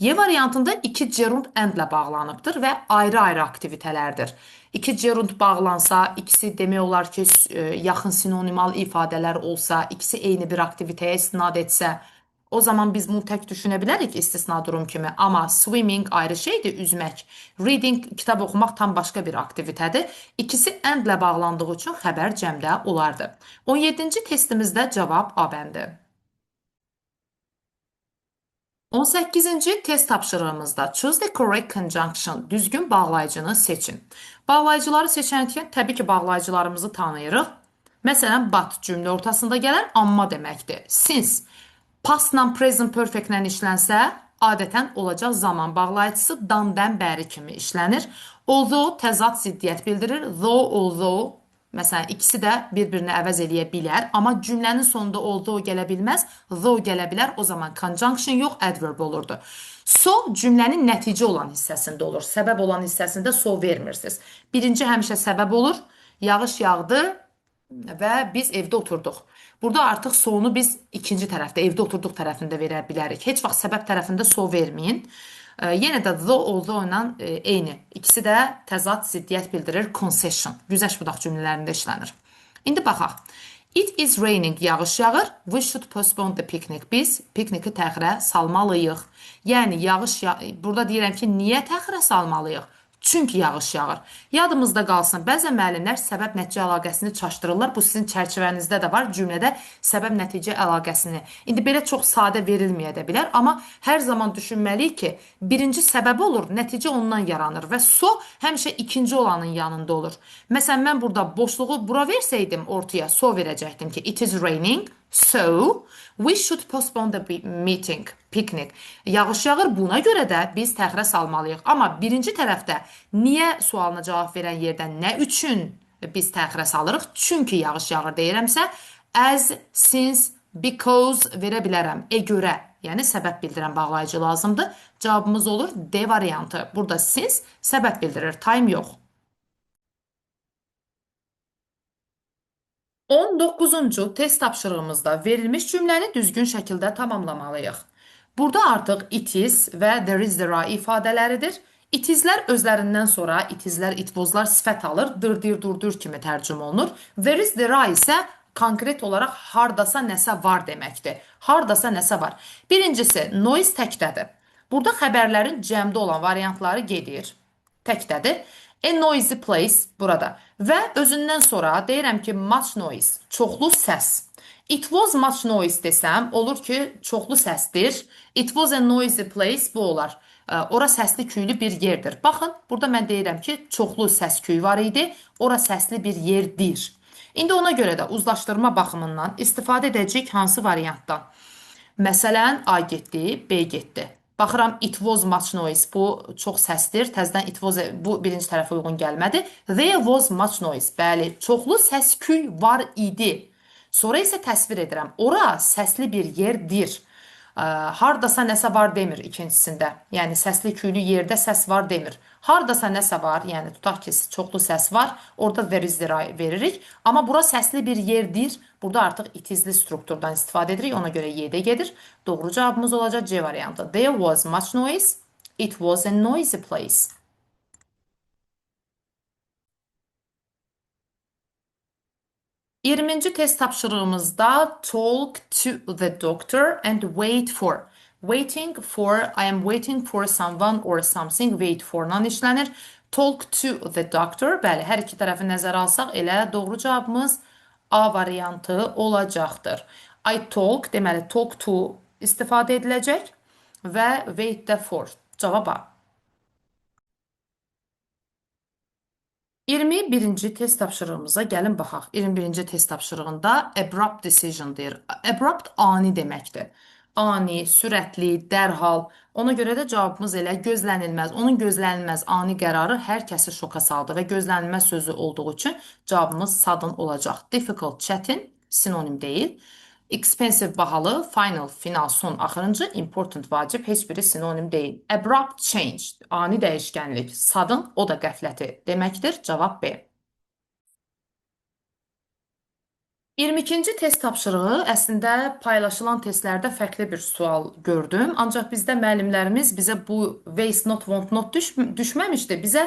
Y variantında iki gerund and-lə bağlanıbdır və ayrı-ayrı aktivitələrdir. İki gerund bağlansa, ikisi demək olar ki, yaxın sinonimal ifadələr olsa, ikisi eyni bir aktivitəyə istinad etsə, O zaman biz bunu tək düşünə bilərik istisna durum kimi. Amma swimming ayrı şeydir, üzmək. Reading, kitab oxumaq tam başqa bir aktivitədir. İkisi endlə bağlandığı üçün xəbər cəmdə olardı. 17-ci testimizdə cavab A bəndi. 18-ci test tapşırığımızda choose the correct conjunction, düzgün bağlayıcını seçin. Bağlayıcıları seçərkən təbii ki, bağlayıcılarımızı tanıyırıq. Məsələn, but cümlə ortasında gələn amma deməkdir. Since pastla present perfectlə işlənsə, adətən olacaq zaman bağlayıcısı dan-dən bəri kimi işlənir. Although təzad ziddiyyət bildirir. Although məsələn, ikisi də bir-birini əvəz eləyə bilər, amma cümlənin sonunda although gələ bilməz, though gələ bilər, o zaman conjunction yox, adverb olurdu. So cümlənin nəticə olan hissəsində olur, səbəb olan hissəsində so vermirsiniz. Birinci həmişə səbəb olur, yağış yağdı və biz evdə oturduq. Burada artıq so'nu biz ikinci tərəfdə, evdə oturduq tərəfində verə bilərik. Heç vaxt səbəb tərəfində so verməyin. Yenə də though, although ilə eyni. İkisi də təzad, ziddiyyət bildirir, concession. Güzəşt budaq cümlələrində işlənir. İndi baxaq. It is raining, yağış yağır. We should postpone the picnic. Biz pikniki təxirə salmalıyıq. Yəni, burada deyirəm ki, niyə təxirə salmalıyıq? Çünki yağış yağır. Yadımızda qalsın, bəzən müəllimlər səbəb-nəticə əlaqəsini çaşdırırlar. Bu sizin çərçivənizdə də var, cümlədə səbəb-nəticə əlaqəsini. İndi belə çox sadə verilməyə də bilər, amma hər zaman düşünməliyik ki, birinci səbəb olur, nəticə ondan yaranır və so həmişə ikinci olanın yanında olur. Məsələn, mən burada boşluğu bura versəydim ortaya, so verəcəkdim ki, it is raining. So, we should postpone the meeting, picnic. Yağış yağır, buna görə də biz təxirə salmalıyıq. Amma birinci tərəfdə niyə sualına cavab verən yerdə nə üçün biz təxirə salırıq? Çünki yağış yağır deyirəmsə, as, since, because verə bilərəm. Görə, yəni səbəb bildirən bağlayıcı lazımdır. Cavabımız olur D variantı. Burada since səbəb bildirir, time yox. 19-cu test tapşırığımızda verilmiş cümləni düzgün şəkildə tamamlamalıyıq. Burada artıq it is və there is, there are ifadələridir. It islər özlərindən sonra it islər, it waslar sifət alır, dırdır, durdur kimi tərcümə olunur. There is, there are isə konkret olaraq hardasa nəsə var deməkdir. Hardasa nəsə var. Birincisi, noise təkdədir. Burada xəbərlərin cəmdə olan variantları gedir. Təkdədir. A noisy place burada. Və özündən sonra deyirəm ki, much noise, çoxlu səs. It was much noise desəm, olur ki, çoxlu səsdir. It was a noisy place, bu olar. Ora səsli küylü bir yerdir. Baxın, burada mən deyirəm ki, çoxlu səs-küy var idi. Ora səsli bir yerdir. İndi ona görə də uzlaşdırma baxımından istifadə edəcəyik hansı variantdan? Məsələn, A getdi, B getdi. Baxıram, it was much noise. Bu çox səsdir. Təzədən it was, bu birinci tərəfə uyğun gəlmədi. There was much noise. Bəli, çoxlu səs-küy var idi. Sonra isə təsvir edirəm. Ora səsli bir yerdir. Hardasa nəsə var demir ikincisində. Yəni, səsli küylü yerdə səs var demir. Hardasa nəsə var, yəni tutaq ki, çoxlu səs var. Orada there is, there are veririk. Amma bura səsli bir yerdir. Burada artıq itizli strukturdan istifadə edirik. Ona görə Y-də gedir. Doğru cavabımız olacaq C variantı. There was much noise. It was a noisy place. 20-ci test tapşırığımızda talk to the doctor and wait for. Waiting for, I am waiting for someone or something, wait for-dan işlənir. Talk to the doctor, bəli, hər iki tərəfi nəzərə alsaq, elə doğru cavabımız A variantı olacaqdır. I talk, deməli talk to istifadə ediləcək və wait the for. Cavab A. 21-ci test tapşırığımıza gəlin baxaq. 21-ci test tapşırığında abrupt decision deyir. Abrupt ani deməkdir. Ani, sürətli, dərhal. Ona görə də cavabımız elə gözlənilməz. Onun gözlənilməz ani qərarı hər kəsi şoka saldı və gözlənilməz sözü olduğu üçün cavabımız sudden olacaq. Difficult, çətin, sinonim deyil. Expensive, bahalı, final, son, axırıncı, important, vacib, heç biri sinonim deyil. Abrupt change, ani dəyişkənlik, sudden, o da qəfləti deməkdir. Cavab B. 22-ci test tapşırığı əslində paylaşılan testlərdə fərqli bir sual gördüm. Ancaq bizdə müəllimlərimiz bizə bu waste not, want not düşməmişdi. Bizə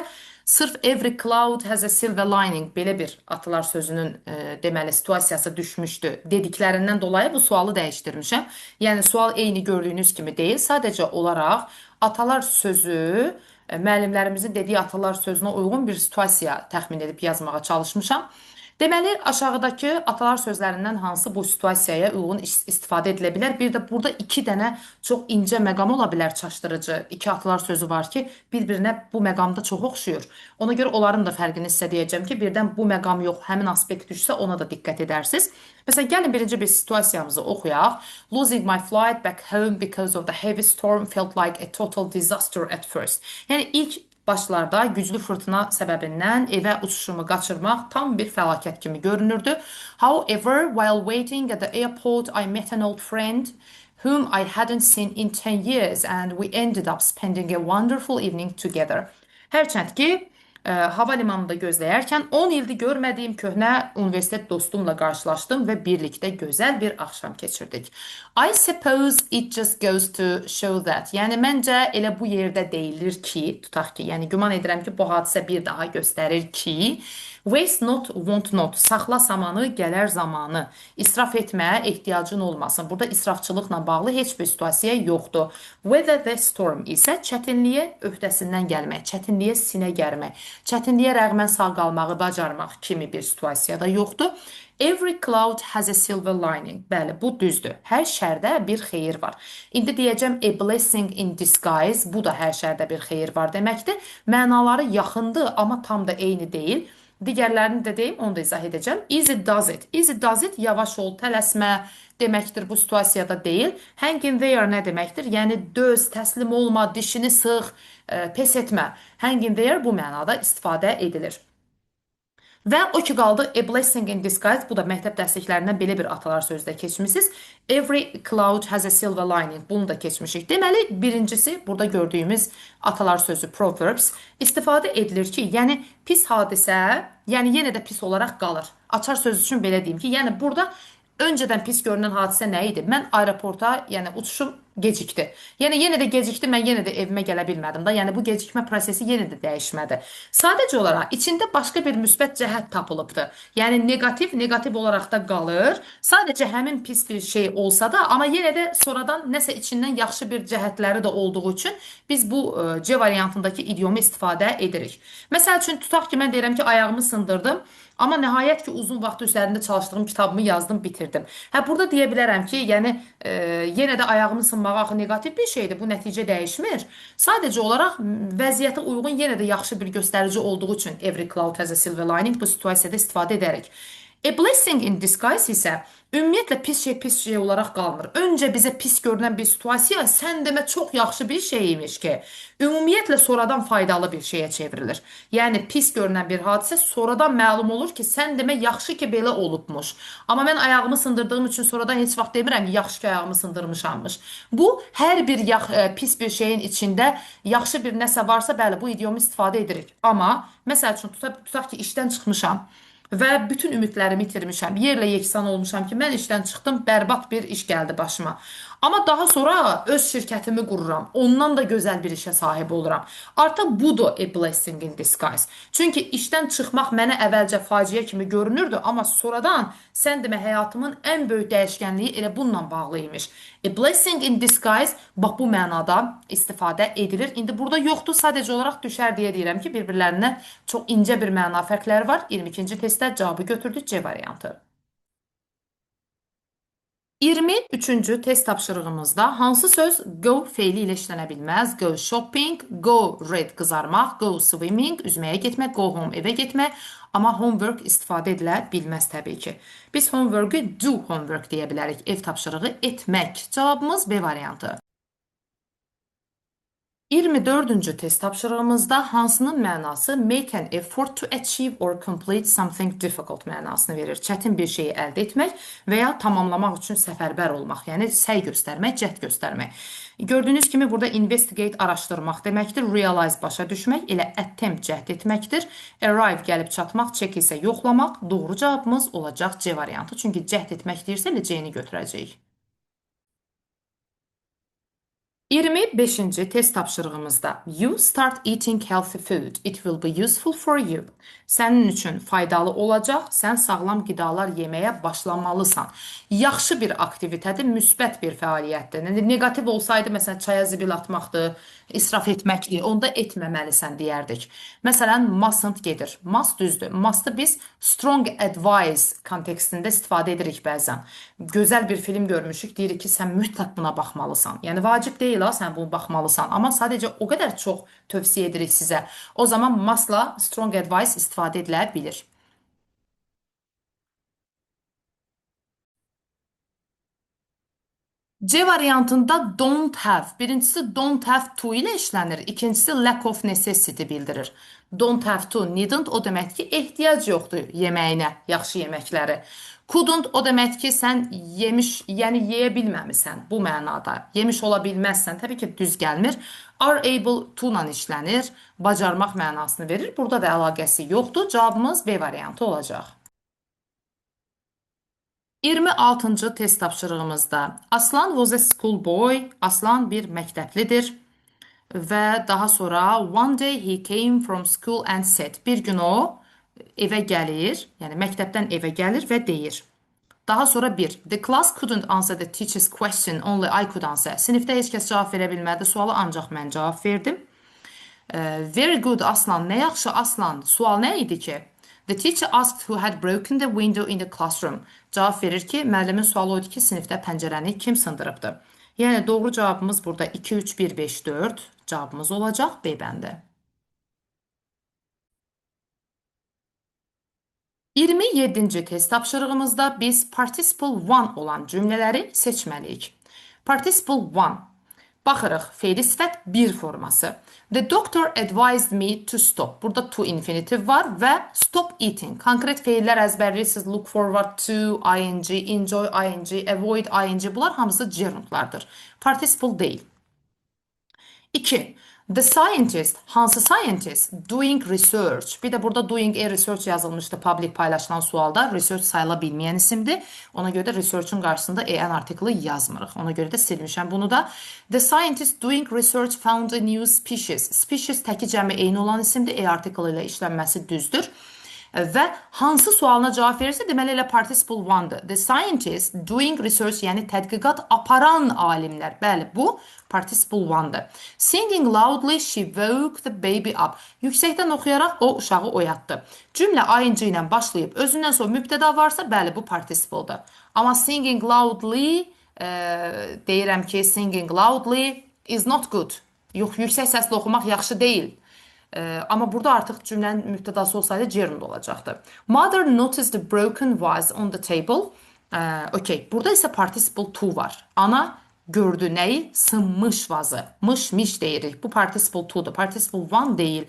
Sırf every cloud has a silver lining belə bir atalar sözünün deməli situasiyası düşmüşdü dediklərindən dolayı bu sualı dəyişdirmişəm. Yəni sual eyni gördüyünüz kimi deyil. Sadəcə olaraq atalar sözü müəllimlərimizin dediyi atalar sözünə uyğun bir situasiya təxmin edib yazmağa çalışmışam. Deməli, aşağıdakı atalar sözlərindən hansı bu situasiyaya uyğun istifadə edilə bilər? Bir də burada iki dənə çox incə məqam ola bilər, çaşdırıcı. İki atalar sözü var ki, bir-birinə bu məqamda çox oxşuyur. Ona görə onların da fərqini sizə deyəcəm ki, birdən bu məqam yox, həmin aspekt düşsə ona da diqqət edərsiniz. Məsələn, gəlin birinci bir situasiyamızı oxuyaq. Losing my flight back home because of the heavy storm felt like a total disaster at first. Yəni ilk başlarda güclü fırtına səbəbindən evə uçuşumu qaçırmaq tam bir fəlakət kimi görünürdü. However, while waiting at the airport, I met an old friend whom I hadn't seen in 10 years and we ended up spending a wonderful evening together. Hərçənd ki, hava limanında gözləyərkən 10 ildir görmədiyim köhnə universitet dostumla qarşılaşdım və birlikdə gözəl bir axşam keçirdik. I suppose it just goes to show that. Yəni məncə elə bu yerdə deyilir ki, tutaq ki, yəni güman edirəm ki, bu hadisə bir daha göstərir ki, waste not, want not. Saxla zamanı, gələr zamanı. İsraf etməyə ehtiyacın olmasın. Burada israfçılıqla bağlı heç bir situasiya yoxdur. Weather the storm isə çətinliyə öhdəsindən gəlmək, çətinliyə sinə gərmək, çətinliyə rəğmən sağ qalmağı bacarmaq kimi bir situasiya da yoxdur. Every cloud has a silver lining. Bəli, bu düzdür. Hər şərdə bir xeyir var. İndi deyəcəm a blessing in disguise. Bu da hər şərdə bir xeyir var deməkdir. Mənaları yaxındır, amma tam da eyni deyil. Digərlərini də deyim, onu da izah edəcəm. Easy does it. Easy does it, yavaş ol, tələsmə deməkdir bu situasiyada deyil. Hang in there nə deməkdir? Yəni döz, təslim olma, dişini sıx, pes etmə. Hang in there bu mənada istifadə edilir. Və o ki qaldı a blessing in disguise. Bu da məktəb dərsliklərindən belə bir atalar sözdə keçmisiniz. Every cloud has a silver lining. Bunu da keçmişik. Deməli, birincisi burada gördüyümüz atalar sözü proverbs istifadə edilir ki, yəni pis hadisə, yəni yenə də pis olaraq qalır. Açar söz üçün belə deyim ki, yəni burada öncədən pis görünən hadisə nə idi? Mən aeroporta, yəni uçuşum gecikdi. Yəni yenə də gecikdi, mən yenə də evimə gələ bilmədim da. Yəni bu gecikmə prosesi yenə də dəyişmədi. Sadəcə olaraq içində başqa bir müsbət cəhət tapılıbdı. Yəni negativ olaraq da qalır. Sadəcə həmin pis bir şey olsa da, amma yenə də sonradan nəsə içindən yaxşı bir cəhətləri də olduğu üçün biz bu C variantındakı idiomu istifadə edirik. Məsəl üçün tutaq ki, mən deyirəm ki, ayağımı sındırdım. Amma nəhayət ki, uzun vaxt üzərində çalışdığım kitabımı yazdım, bitirdim. Hə, burada deyə bilərəm ki, yəni yenə də ayağımın sınmağı axı negativ bir şeydir. Bu nəticə dəyişmir. Sadəcə olaraq vəziyyətə uyğun yenə də yaxşı bir göstərici olduğu üçün every cloud has a silver lining bu situasiyada istifadə edərik. A blessing in disguise isə ümumiyyətlə pis şey olaraq qalmır. Öncə bizə pis görünən bir situasiya sən demə çox yaxşı bir şey imiş ki, ümumiyyətlə sonradan faydalı bir şeyə çevrilir. Yəni pis görünən bir hadisə sonradan məlum olur ki, sən demə yaxşı ki belə olubmuş. Amma mən ayağımı sındırdığım üçün sonradan heç vaxt demirəm ki, yaxşı ki ayağımı sındırmışammış. Bu hər bir pis bir şeyin içində yaxşı bir nəsə varsa, bəli, bu idiomu istifadə edirik. Amma məsəl üçün tutaq ki, işdən çıxmışam və bütün ümidlərimi itirmişəm. Yerlə yeksan olmuşam ki, mən işdən çıxdım, bərbad bir iş gəldi başıma. Amma daha sonra öz şirkətimi qururam. Ondan da gözəl bir işə sahib oluram. Artıq budur a blessing in disguise. Çünki işdən çıxmaq mənə əvvəlcə faciə kimi görünürdü, amma sonradan sən demə həyatımın ən böyük dəyişkənliyi elə bununla bağlı imiş. A blessing in disguise bax bu mənada istifadə edilir. İndi burada yoxdur, sadəcə olaraq düşər deyə deyirəm ki, bir-birlərinə çox incə bir məna fərqləri var. 22-ci testdə cavabı götürdük C variantı. 23-cü test tapşırığımızda hansı söz go feili ilə işlənə bilməz? Go shopping, go red qızarmaq, go swimming, üzməyə getmək, go home evə getmək. Amma homework istifadə edilə bilməz təbii ki. Biz homework'ı do homework deyə bilərik. Ev tapşırığı etmək. Cavabımız B variantı. 24-cü test tapşırığımızda hansının mənası make an effort to achieve or complete something difficult mənasını verir. Çətin bir şeyi əldə etmək və ya tamamlamaq üçün səfərbər olmaq, yəni səy göstərmək, cəhd göstərmək. Gördüyünüz kimi burada investigate araşdırmaq deməkdir, realize başa düşmək, elə attempt cəhd etməkdir. Arrive gəlib çatmaq, check isə yoxlamaq. Doğru cavabımız olacaq C variantı. Çünki cəhd etmək deyirsə elə C-ni götürəcəyik. 25-ci test tapşırığımızda You start eating healthy food. It will be useful for you. Sənin üçün faydalı olacaq. Sən sağlam qidalar yeməyə başlamalısan. Yaxşı bir aktivitədir, müsbət bir fəaliyyətdir. Yəni, negativ olsaydı, məsələn, çaya zibil atmaqdır, israf etməkdir, onda etməməlisən deyərdik. Məsələn, mustn't gedir. Must düzdür. Must'ı biz strong advice kontekstində istifadə edirik bəzən. Gözəl bir film görmüşük, deyirik ki, sən mütləq buna baxmalısan. Yəni, vacib deyil ha, sən bunu baxmalısan. Amma sadəcə o qədər çox tövsiyə edirik sizə. O zaman must'la strong advice istifadə edilə bilir. C variantında don't have. Birincisi don't have to ile işlənir. İkincisi lack of necessity bildirir. Don't have to, needn't o demək ki, ehtiyac yoxdur yeməyinə, yaxşı yeməkləri. Couldn't o demək ki, sən yemiş, yəni yeyə bilməmisən bu mənada. Yemiş ola bilməzsən, təbii ki, düz gəlmir. Are able to ilə işlənir, bacarmaq mənasını verir. Burada da əlaqəsi yoxdur. Cavabımız B variantı olacaq. 26-cı test tapşırığımızda Aslan was a schoolboy. Aslan bir məktəblidir və daha sonra one day he came from school and said. Bir gün o evə gəlir, yəni məktəbdən evə gəlir və deyir. Daha sonra bir, the class couldn't answer the teacher's question, only I could answer. Sinifdə heç kəs cavab verə bilmədi, suala ancaq mən cavab verdim. Very good Aslan, nə yaxşı Aslan. Sual nə idi ki? The teacher asked who had broken the window in the classroom. Cavab verir ki, müəllimin sualı oydu ki, sinifdə pəncərəni kim sındırıbdı? Yəni doğru cavabımız burada 2, 3, 1, 5, 4 cavabımız olacaq B bəndi. 27-ci test tapşırığımızda biz participle one olan cümlələri seçməliyik. Participle one. Baxırıq, fe'li sifət bir forması. The doctor advised me to stop. Burada to infinitive var və stop eating. Konkret feillər əzbərləyirsiniz. Look forward to, ing, enjoy, ing, avoid, ing. Bunlar hamısı gerundlardır. Participle deyil. 2. The scientist, hansı scientist? Doing research. Bir de burada doing a research yazılmıştı public paylaşılan sualda. Research sayıla bilməyən isimdir. Ona görə də research'un qarşısında an artiklı yazmırıq. Ona görə də silmişəm bunu da. The scientist doing research found a new species. Species təki cəmi eyni olan isimdir. Artiklı ilə işlənməsi düzdür. Və hansı sualına cavab verirsə, deməli elə participle one-dır. The scientist doing research, yəni tədqiqat aparan alimlər. Bəli, bu participle one-dır. Singing loudly, she woke the baby up. Yüksəkdən oxuyaraq o uşağı oyatdı. Cümlə ing ilə başlayıb özündən sonra mübtəda varsa, bəli, bu participle-dır. Amma singing loudly, deyirəm ki, singing loudly is not good. Yox, yüksək səslə oxumaq yaxşı deyil. Amma burada artıq cümlənin mübtədası olsaydı gerund olacaqdı. Mother noticed the broken vase on the table. Okay, burada isə participle to var. Ana gördü nəyi? Sınmış vazı. Mış deyirik. Bu participle to'dur. Participle one deyil.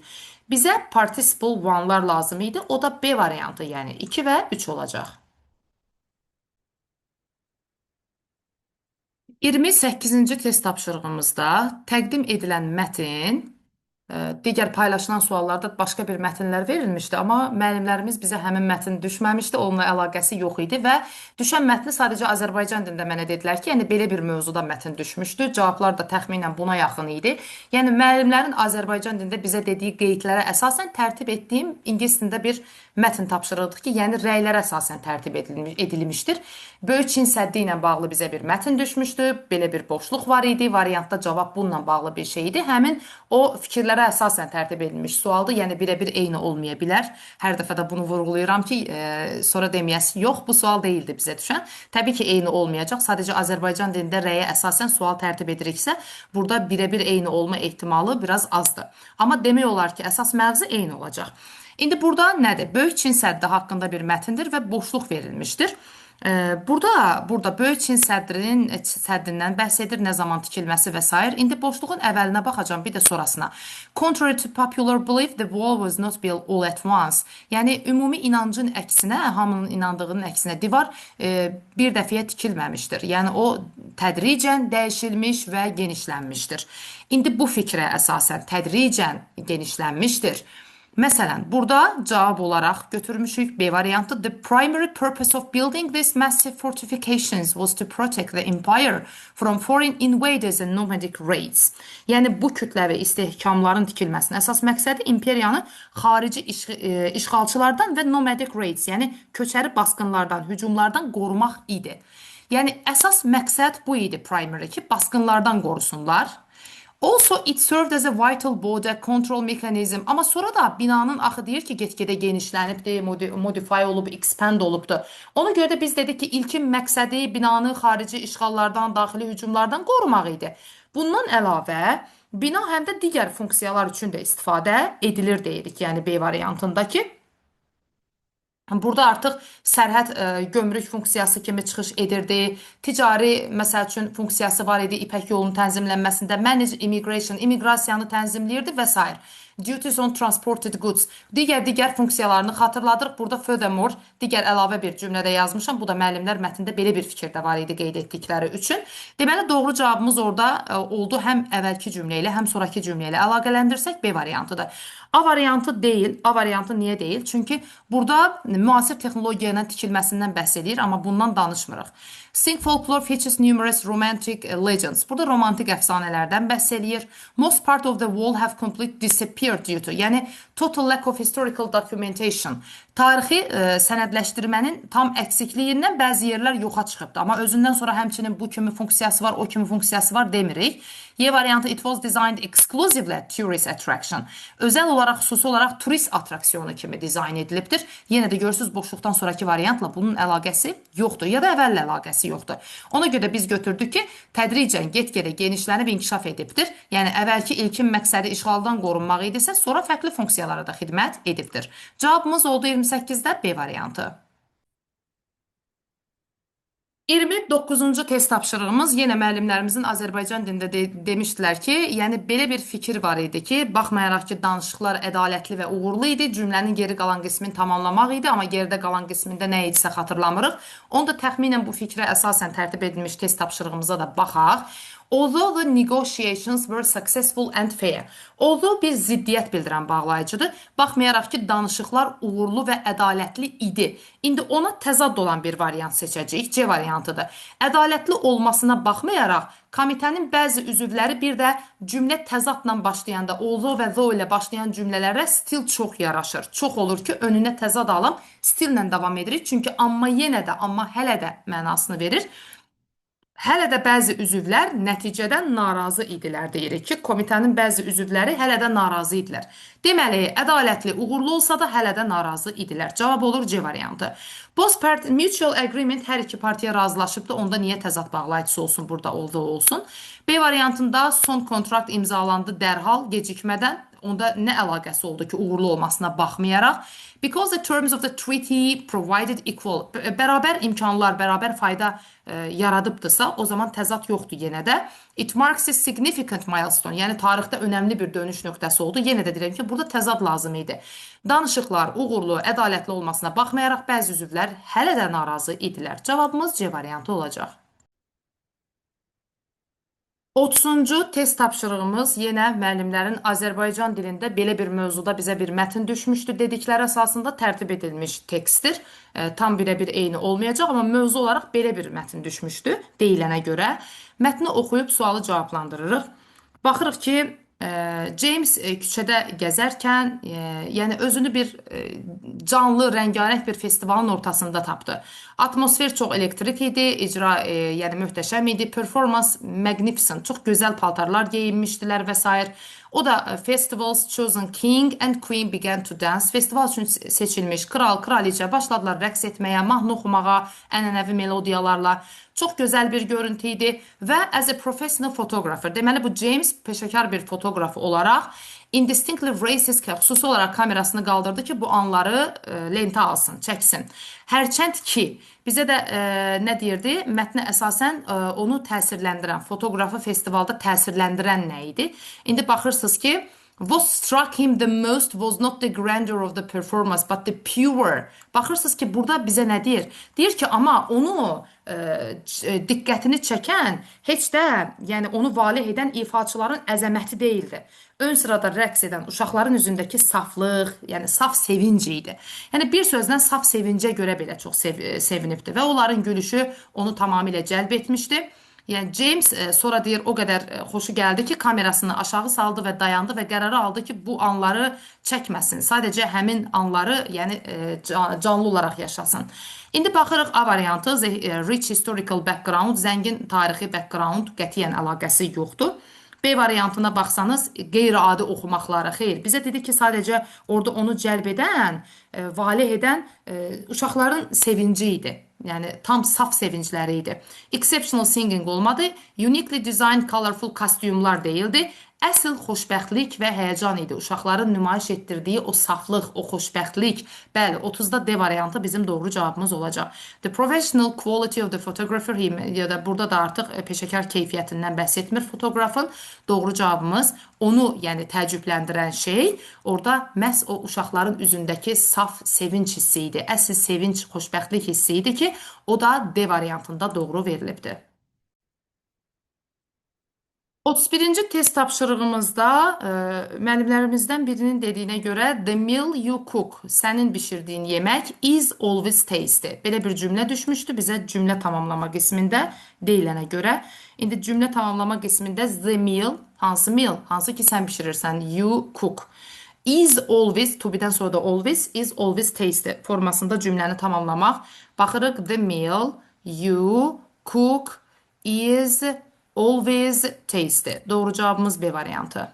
Bizə participle one'lar lazım idi. O da B variantı, yəni 2 və 3 olacaq. 28-ci test tapşırığımızda təqdim edilən mətn digər paylaşılan suallarda başqa bir mətnlər verilmişdi, amma müəllimlərimiz bizə həmin mətn düşməmişdi, onunla əlaqəsi yox idi və düşən mətni sadəcə Azərbaycan dilində mənə dedilər ki, yəni belə bir mövzuda mətn düşmüşdü. Cavablar da təxminən buna yaxın idi. Yəni müəllimlərin Azərbaycan dilində bizə dediyi qeydlərə əsasən tərtib etdiyim ingilis dilində bir mətn tapşırığıdır ki, yəni rəylərə əsasən tərtib edilmişdir. Böyük Çin səddi ilə bağlı bizə bir mətn düşmüşdü. Belə bir boşluq var idi. Variantda cavab bununla bağlı bir şey idi. Həmin o fikirlərə əsasən tərtib edilmiş sualdır. Yəni birə-bir eyni olmaya bilər. Hər dəfə də bunu vurğulayıram ki, sonra deməyəsi yox, bu sual deyildi bizə düşən. Təbii ki, eyni olmayacaq. Sadəcə Azərbaycan dilində rəyə əsasən sual tərtib ediriksə, burada birə-bir eyni olma ehtimalı biraz azdır. Amma demək olar ki, əsas məğzi eyni olacaq. İndi burada nədir? Böyük Çin səddi haqqında bir mətindir və boşluq verilmişdir. Burada Böyük Çin səddindən bəhs edir, nə zaman tikilməsi və s. İndi boşluğun əvvəlinə baxacağım, bir də sonrasına. Contrary to popular belief, the wall was not built all at once. Yəni, ümumi inancın əksinə, hamının inandığının əksinə divar bir dəfəyə tikilməmişdir. Yəni, o tədricən dəyişilmiş və genişlənmişdir. İndi bu fikrə əsasən tədricən genişlənmişdir. Məsələn, burada cavab olaraq götürmüşük B variantı. The primary purpose of building these massive fortifications was to protect the empire from foreign invaders and nomadic raids. Yəni bu kütləvi istehkamların tikilməsinin əsas məqsədi imperiyanı xarici işğalçılardan və nomadic raids, yəni köçəri basqınlardan, hücumlardan qorumaq idi. Yəni əsas məqsəd bu idi primary ki, basqınlardan qorusunlar. Also, it served as a vital border control mechanism. Amma sonra da binanın axı deyir ki, get-gedə genişlənibdir, modify olub, expand olubdur. Ona görə də biz dedik ki, ilkin məqsədi binanı xarici işğallardan, daxili hücumlardan qorumaq idi. Bundan əlavə, bina həm də digər funksiyalar üçün də istifadə edilir deyirik. Yəni B variantındakı. Burada artıq sərhəd gömrük funksiyası kimi çıxış edirdi. Ticari, məsəl üçün, funksiyası var idi İpək yolunun tənzimlənməsində. Manage immigration, immiqrasiyanı tənzimləyirdi və s. Duties on transported goods. Digər funksiyalarını xatırladırıq. Burada furthermore, digər əlavə bir cümlədə yazmışam. Bu da müəllimlər mətndə belə bir fikirdə var idi qeyd etdikləri üçün. Deməli, doğru cavabımız orada oldu. Həm əvvəlki cümlə ilə, həm sonraki cümlə ilə əlaqələndirsək B variantıdır. A variantı deyil. A variantı niyə deyil? Çünki burada müasir texnologiya ilə tikilməsindən bəhs edir, amma bundan danışmırıq. Sing folklore features numerous romantic legends. Burada romantik əfsanələrdən bəhs edir. Most part of the wall have completely disappeared due to, yəni total lack of historical documentation. Tarixi sənədləşdirmənin tam əksikliyindən bəzi yerlər yoxa çıxıbdı. Amma özündən sonra həmçinin bu kimi funksiyası var, o kimi funksiyası var demirik. Y variantı it was designed exclusively tourist attraction. Özəl olaraq, xüsusi olaraq turist attraksiyonu kimi dizayn edilibdir. Yenə də görürsünüz boşluqdan sonraki variantla bunun əlaqəsi yoxdur ya da əvvəllə əlaqəsi yoxdur. Ona görə biz götürdük ki, tədricən get-gedə genişlənib inkişaf edibdir. Yəni əvvəlki ilkin məqsədi işğaldan qorunmaq idisə, sonra fərqli funksiyalara da xidmət edibdir. Cavabımız oldu 28-də B variantı. 29-cu test tapşırığımız yenə müəllimlərimizin Azərbaycan dilində demişdilər ki, yəni belə bir fikir var idi ki, baxmayaraq ki, danışıqlar ədalətli və uğurlu idi, cümlənin geri qalan qismini tamamlamaq idi, amma geridə qalan qismində nə idisə xatırlamırıq. Onu da təxminən bu fikrə əsasən tərtib edilmiş test tapşırığımıza da baxaq. Although the negotiations were successful and fair. Although bir ziddiyyət bildirən bağlayıcıdır. Baxmayaraq ki, danışıqlar uğurlu və ədalətli idi. İndi ona təzad olan bir variant seçəcəyik. C variantıdır. Ədalətli olmasına baxmayaraq, komitənin bəzi üzvləri bir də cümlə təzadla başlayanda, although və though ilə başlayan cümlələrə still çox yaraşır. Çox olur ki, önünə təzad alım, stilllə davam edirik. Çünki amma yenə də, amma hələ də mənasını verir. Hələ də bəzi üzvlər nəticədən narazı idilər deyirik ki, komitənin bəzi üzvləri hələ də narazı idilər. Deməli, ədalətli, uğurlu olsa da hələ də narazı idilər. Cavab olur C variantı. Both mutual agreement hər iki partiya razılaşıbdı. Onda niyə təzad bağlayıcısı olsun, burada olduğu olsun. B variantında son kontrakt imzalandı dərhal, gecikmədən. Onda nə əlaqəsi oldu ki, uğurlu olmasına baxmayaraq? Because the terms of the treaty provided equal, bərabər imkanlar, bərabər fayda yaradıbdırsa, o zaman təzad yoxdur yenə də. It marks a significant milestone, yəni tarixdə önəmli bir dönüş nöqtəsi oldu. Yenə də deyirəm ki, burada təzad lazım idi. Danışıqlar uğurlu, ədalətli olmasına baxmayaraq bəzi üzvlər hələ də narazı idilər. Cavabımız C variantı olacaq. 30-cu test tapşırığımız yenə müəllimlərin Azərbaycan dilində belə bir mövzuda bizə bir mətn düşmüşdü. Dedikləri əsasında tərtib edilmiş tekstdir. Tam birə-bir eyni olmayacaq, amma mövzu olaraq belə bir mətn düşmüşdü deyilənə görə. Mətni oxuyub sualı cavablandırırıq. Baxırıq ki, James küçədə gəzərkən, yəni özünü bir canlı, rəngarəng bir festivalın ortasında tapdı. Atmosfer çox elektrik idi, icra yəni möhtəşəm idi, performans magnificent, çox gözəl paltarlar geyinmişdilər və s. O da festivals chosen king and queen began to dance. Festival üçün seçilmiş kral, kraliçə başladılar rəqs etməyə, mahnı oxumağa, ənənəvi melodiyalarla. Çox gözəl bir görüntü idi və as a professional photographer, deməli bu James peşəkar bir fotoqraf olaraq indistinctly racist, xüsusi olaraq kamerasını qaldırdı ki, bu anları lentə alsın, çəksin. Hərçənd ki, bizə də nə deyirdi? Mətnə əsasən onu təsirləndirən, fotoqrafı festivalda təsirləndirən nə idi? İndi baxırsınız ki, What struck him the most was not the grandeur of the performance, but the pure. Baxırsınız ki, burada bizə nə deyir? Deyir ki, amma onu diqqətini çəkən heç də, yəni onu valeh edən ifaçıların əzəməti deyildi. Ön sırada rəqs edən uşaqların üzündəki saflıq, yəni saf sevinc idi. Yəni bir sözlə saf sevincə görə belə çox sevinibdi və onların gülüşü onu tamamilə cəlb etmişdi. Yəni James sonra deyir o qədər xoşu gəldi ki, kamerasını aşağı saldı və dayandı və qərarı aldı ki, bu anları çəkməsin. Sadəcə həmin anları, yəni canlı olaraq yaşasın. İndi baxırıq A variantı, rich historical background, zəngin tarixi background, qətiyyən əlaqəsi yoxdur. B variantına baxsanız, qeyri-adi oxumaqları xeyr. Bizə dedi ki, sadəcə orada onu cəlb edən, valeh edən uşaqların sevinci idi. Yəni tam saf sevincləri idi. Exceptional singing olmadı. Uniquely designed colorful kostyumlar değildi. Əsl xoşbəxtlik və həyəcan idi. Uşaqların nümayiş etdirdiyi o saflıq, o xoşbəxtlik. Bəli, 30-da D variantı bizim doğru cavabımız olacaq. The professional quality of the photographer, ya da burada da artıq peşəkar keyfiyyətindən bəhs etmir fotoqrafın. Doğru cavabımız onu, yəni təəccübləndirən şey orada məhz o uşaqların üzündəki saf sevinç hissi idi. Əsl sevinç, xoşbəxtlik hissi idi ki, o da D variantında doğru verilibdir. 31-ci test tapşırığımızda müəllimlərimizdən birinin dediyinə görə the meal you cook, sənin bişirdiyin yemək is always tasty. Belə bir cümlə düşmüşdü bizə cümlə tamamlama qismində deyilənə görə. İndi cümlə tamamlama qismində the meal, hansı meal, hansı ki sən bişirirsən, you cook. Is always, to be-dən sonra da always, is always tasty formasında cümləni tamamlamaq. Baxırıq the meal you cook is always tasty. Doğru cevabımız B variantı.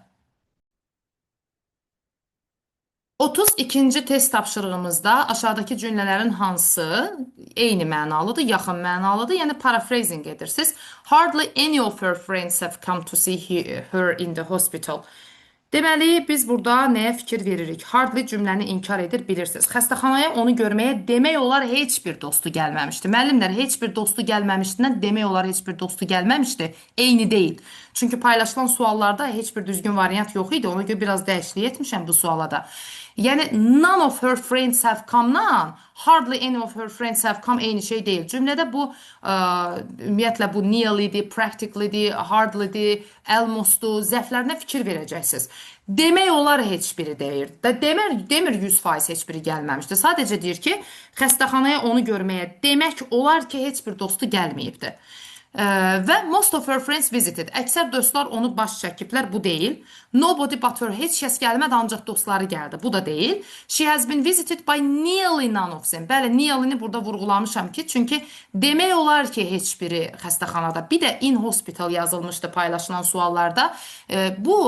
32-ci test tapşırığımızda aşağıdakı cümlələrin hansı eyni mənalıdır, yaxın mənalıdır, yəni paraphrasing edirsiniz. Hardly any of her friends have come to see her in the hospital. Deməli, biz burada nəyə fikir veririk? Hardly cümləni inkar edir, bilirsiniz. Xəstəxanaya onu görməyə demək olar heç bir dostu gəlməmişdi. Müəllimlər, heç bir dostu gəlməmişdindən demək olar heç bir dostu gəlməmişdi. Eyni deyil. Çünki paylaşılan suallarda heç bir düzgün variant yox idi. Ona görə biraz dəyişiklik etmişəm bu suala da. Yəni none of her friends have come-dan hardly any of her friends have come eyni şey deyil. Cümlədə bu ümumiyyətlə bu nearly-dir, practically-dir, hardly-dir, almost-dur, zəflərinə fikir verəcəksiniz. Demək olar heç biri deyir. Demir 100% heç biri gəlməmişdi. Sadəcə deyir ki, xəstəxanaya onu görməyə demək olar ki, heç bir dostu gəlməyibdi. Və most of her friends visited. Əksər dostlar onu baş çəkiblər, bu deyil. Nobody but her, heç kəs gəlmədi, ancaq dostları gəldi, bu da deyil. She has been visited by nearly none of them. Bəli, nearly-ni burada vurğulamışam ki, çünki demək olar ki, heç biri xəstəxanada. Bir də in hospital yazılmışdı paylaşılan suallarda. Bu,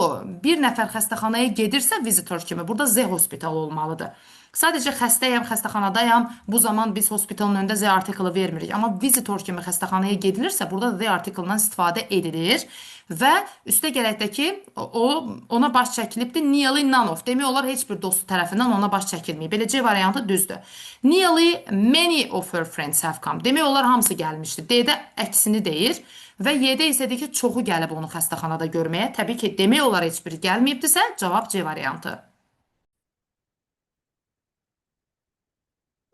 bir nəfər xəstəxanaya gedirsə visitor kimi, burada Z hospital olmalıdır. Sadəcə xəstəyəm, xəstəxanadayam, bu zaman biz hospitalın önündə Z artiklı vermirik. Amma visitor kimi xəstəxanaya gedilirsə, burada Z artiklından istifadə edilir və üstə gələkdə ki, ona baş çəkilibdir nearly none of. Demək olar heç bir dostu tərəfindən ona baş çəkilməyib. Belə C variantı düzdür. Nearly many of her friends have come. Demək olar hamısı gəlmişdi. D-də əksini deyir. Və Y-də isə deyir ki, çoxu gəlib onu xəstəxanada görməyə. Təbii ki, demək olar heç biri gəlməyibdirsə, cavab C variantı.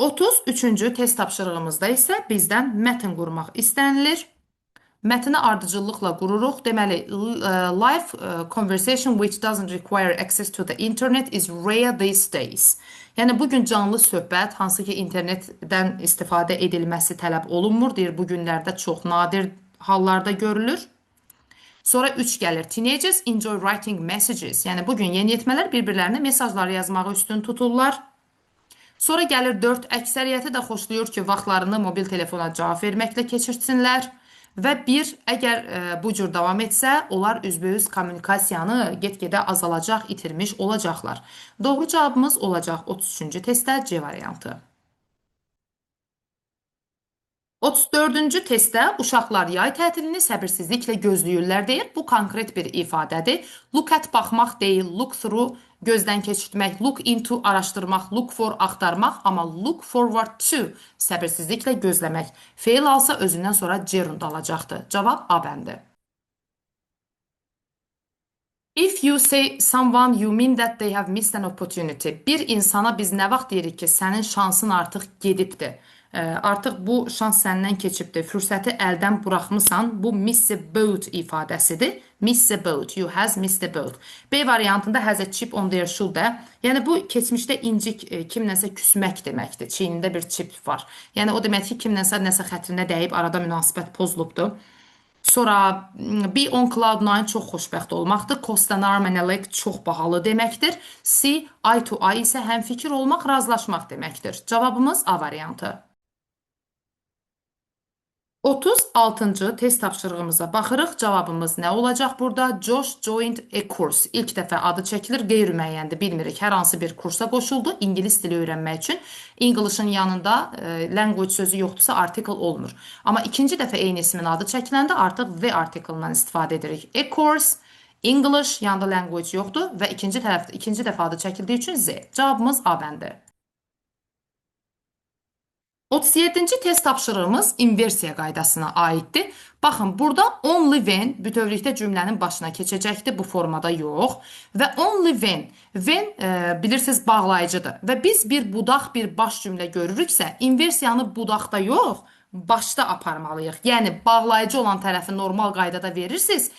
33-cü test tapşırığımızda isə bizdən mətn qurmaq istənilir. Mətni ardıcıllıqla qururuq. Deməli, live conversation which doesn't require access to the internet is rare these days. Yəni, bugün canlı söhbət, hansı ki internetdən istifadə edilməsi tələb olunmur, deyir, bu günlərdə çox nadir hallarda görülür. Sonra 3 gəlir. Teenagers enjoy writing messages. Yəni, bugün yeniyetmələr bir-birlərinə mesajlar yazmağı üstün tuturlar. Sonra gəlir 4, əksəriyyəti də xoşlayır ki, vaxtlarını mobil telefona cavab verməklə keçirtsinlər. Və 1, əgər bu cür davam etsə, onlar üzbəüz kommunikasiyanı get-gedə azalacaq, itirmiş olacaqlar. Doğru cavabımız olacaq 33-cü testdə C variantı. 34-cü testdə uşaqlar yay tətilini səbirsizliklə gözləyirlər deyir. Bu konkret bir ifadədir. Look at baxmaq deyil, look through gözdən keçirtmək, look into araşdırmaq, look for axtarmaq, amma look forward to səbirsizliklə gözləmək. Feil alsa özündən sonra gerund alacaqdır. Cavab A bəndi. 35-ci testdə uşaqlar yay tətilini səbirsizliklə gözləyirlər deyir. Bu konkret bir ifadədir. Look at baxmaq deyil, look through gözdən keçirtmək, look for axtarmaq, amma look forward to səbirsizliklə gözləmək. Feil alsa özündən sonra gerund alacaqdır. Cavab A bəndi. If you say someone, you mean that they have missed an opportunity. Bir insana biz nə vaxt deyirik ki, sənin şansın artıq gedibdir. Artıq bu şans səndən keçibdir. Fürsəti əldən buraxmısan. Bu miss a boat ifadəsidir. Miss a boat. You has missed a boat. B variantında has a chip on their shoulder. Yəni bu keçmişdə incik kimləsə küsmək deməkdir. Çiynində bir chip var. Yəni o demək ki, kimləsə nəsə xətrinə dəyib arada münasibət pozulubdur. Sonra be on cloud nine çox xoşbəxt olmaqdır. Costa arm and a leg çox bahalı deməkdir. C eye to eye isə həmfikir olmaq, razılaşmaq deməkdir. Cavabımız A variantı. 36-cı test tapşırığımıza baxırıq. Cavabımız nə olacaq burada? Josh joined a course. İlk dəfə adı çəkilir, qeyri-müəyyəndir, bilmirik. Hər hansı bir kursa qoşuldu ingilis dili öyrənmək üçün. English'ın yanında language sözü yoxdursa article olmur. Amma ikinci dəfə eyni ismin adı çəkiləndə artıq the article-dan istifadə edirik. A course, English, yanında language yoxdur və ikinci dəfə adı çəkildiyi üçün Z. Cavabımız A bəndi. 37-ci test tapşırığımız inversiya qaydasına aiddir. Baxın, burada only when bütövlükdə cümlənin başına keçəcəkdir, bu formada yox. Və only when bilirsiniz bağlayıcıdır. Və biz bir budaq, bir baş cümlə görürüksə, inversiyanı budaqda yox, başda aparmalıyıq. Yəni, bağlayıcı olan tərəfi normal qaydada verirsiniz.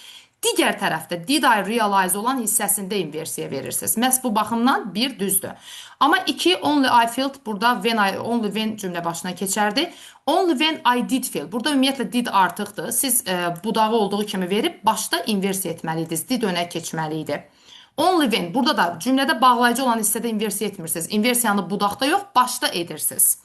Digər tərəfdə did I realize olan hissəsində inversiya verirsiniz. Məhz bu baxımdan bir düzdür. Amma 2 only I felt burada only when cümlə başına keçərdi. Only when I did feel. Burada ümumiyyətlə did artıqdır. Siz budağı olduğu kimi verib başda inversiya etməliydiniz. Did önə keçməliydi. Only when burada da cümlədə bağlayıcı olan hissədə inversiya etmirsiniz. İnversiyanı budaqda yox, başda edirsiniz.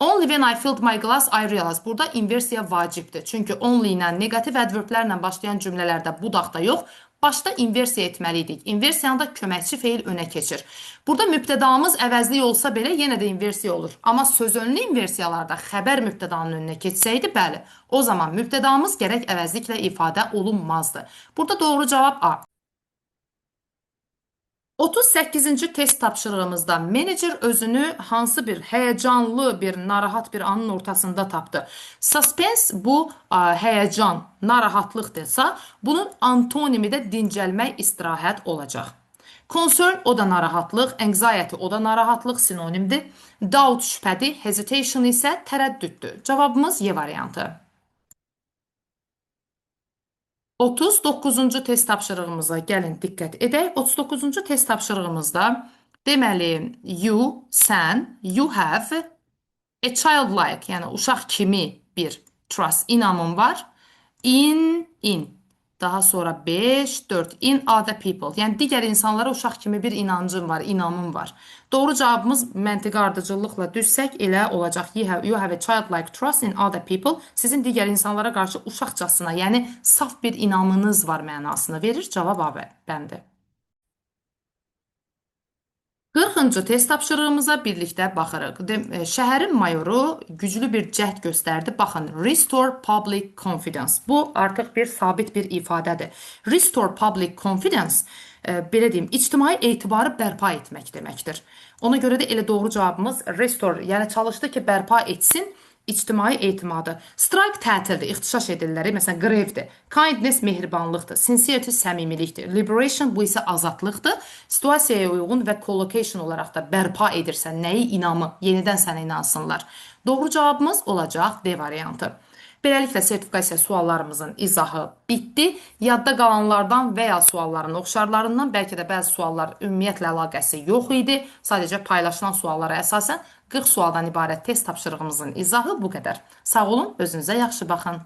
Only when I filled my glass I realized. Burada inversiya vacibdir. Çünki only ilə negativ adverblərlə başlayan cümlələrdə budaqda yox, başda inversiya etməliydik. İnversiyanın da köməkçi feil önə keçir. Burada mübtədamız əvəzlik olsa belə yenə də inversiya olur. Amma sözönlü inversiyalarda xəbər mübtədanın önünə keçsəydi, bəli, o zaman mübtədamız gərək əvəzliklə ifadə olunmazdı. Burada doğru cavab A. 38-ci test tapşırığımızda menecer özünü hansı bir həyəcanlı, bir narahat bir anın ortasında tapdı. Suspense bu həyəcan, narahatlıqdırsa, bunun antonimi də dincəlmək, istirahət olacaq. Concern o da narahatlıq, anxiety o da narahatlıq sinonimdir. Doubt şübhədir, hesitation isə tərəddüddür. Cavabımız Y variantı. 39-cu test tapşırığımıza gəlin diqqət edək. 39-cu test tapşırığımızda deməli you, sən, you have a childlike, yəni uşaq kimi bir trust, inamın var. In. Daha sonra 5, 4. In other people. Yəni digər insanlara uşaq kimi bir inancım var, inamım var. Doğru cavabımız məntiqi ardıcıllıqla düzsək elə olacaq. You have a childlike trust in other people. Sizin digər insanlara qarşı uşaqcasına, yəni saf bir inamınız var mənasını verir. Cavab A bəndi. 40-cı test tapşırığımıza birlikdə baxırıq. Şəhərin mayoru güclü bir cəhd göstərdi. Baxın, restore public confidence. Bu artıq bir sabit bir ifadədir. Restore public confidence, belə deyim, ictimai etibarı bərpa etmək deməkdir. Ona görə də elə doğru cavabımız restore, yəni çalışdı ki, bərpa etsin ictimai etimadı. Strike tətildir, ixtişaş edirlər. Məsələn, grevdir. Kindness mehribanlıqdır. Sincerity səmimilikdir. Liberation bu isə azadlıqdır. Situasiyaya uyğun və collocation olaraq da bərpa edirsən nəyi, inamı, yenidən sənə inansınlar. Doğru cavabımız olacaq D variantı. Beləliklə sertifikasiya suallarımızın izahı bitdi. Yadda qalanlardan və ya sualların oxşarlarından bəlkə də bəzi suallar ümumiyyətlə əlaqəsi yox idi. Sadəcə paylaşılan suallara əsasən 40 sualdan ibarət test tapşırığımızın izahı bu qədər. Sağ olun, özünüzə yaxşı baxın.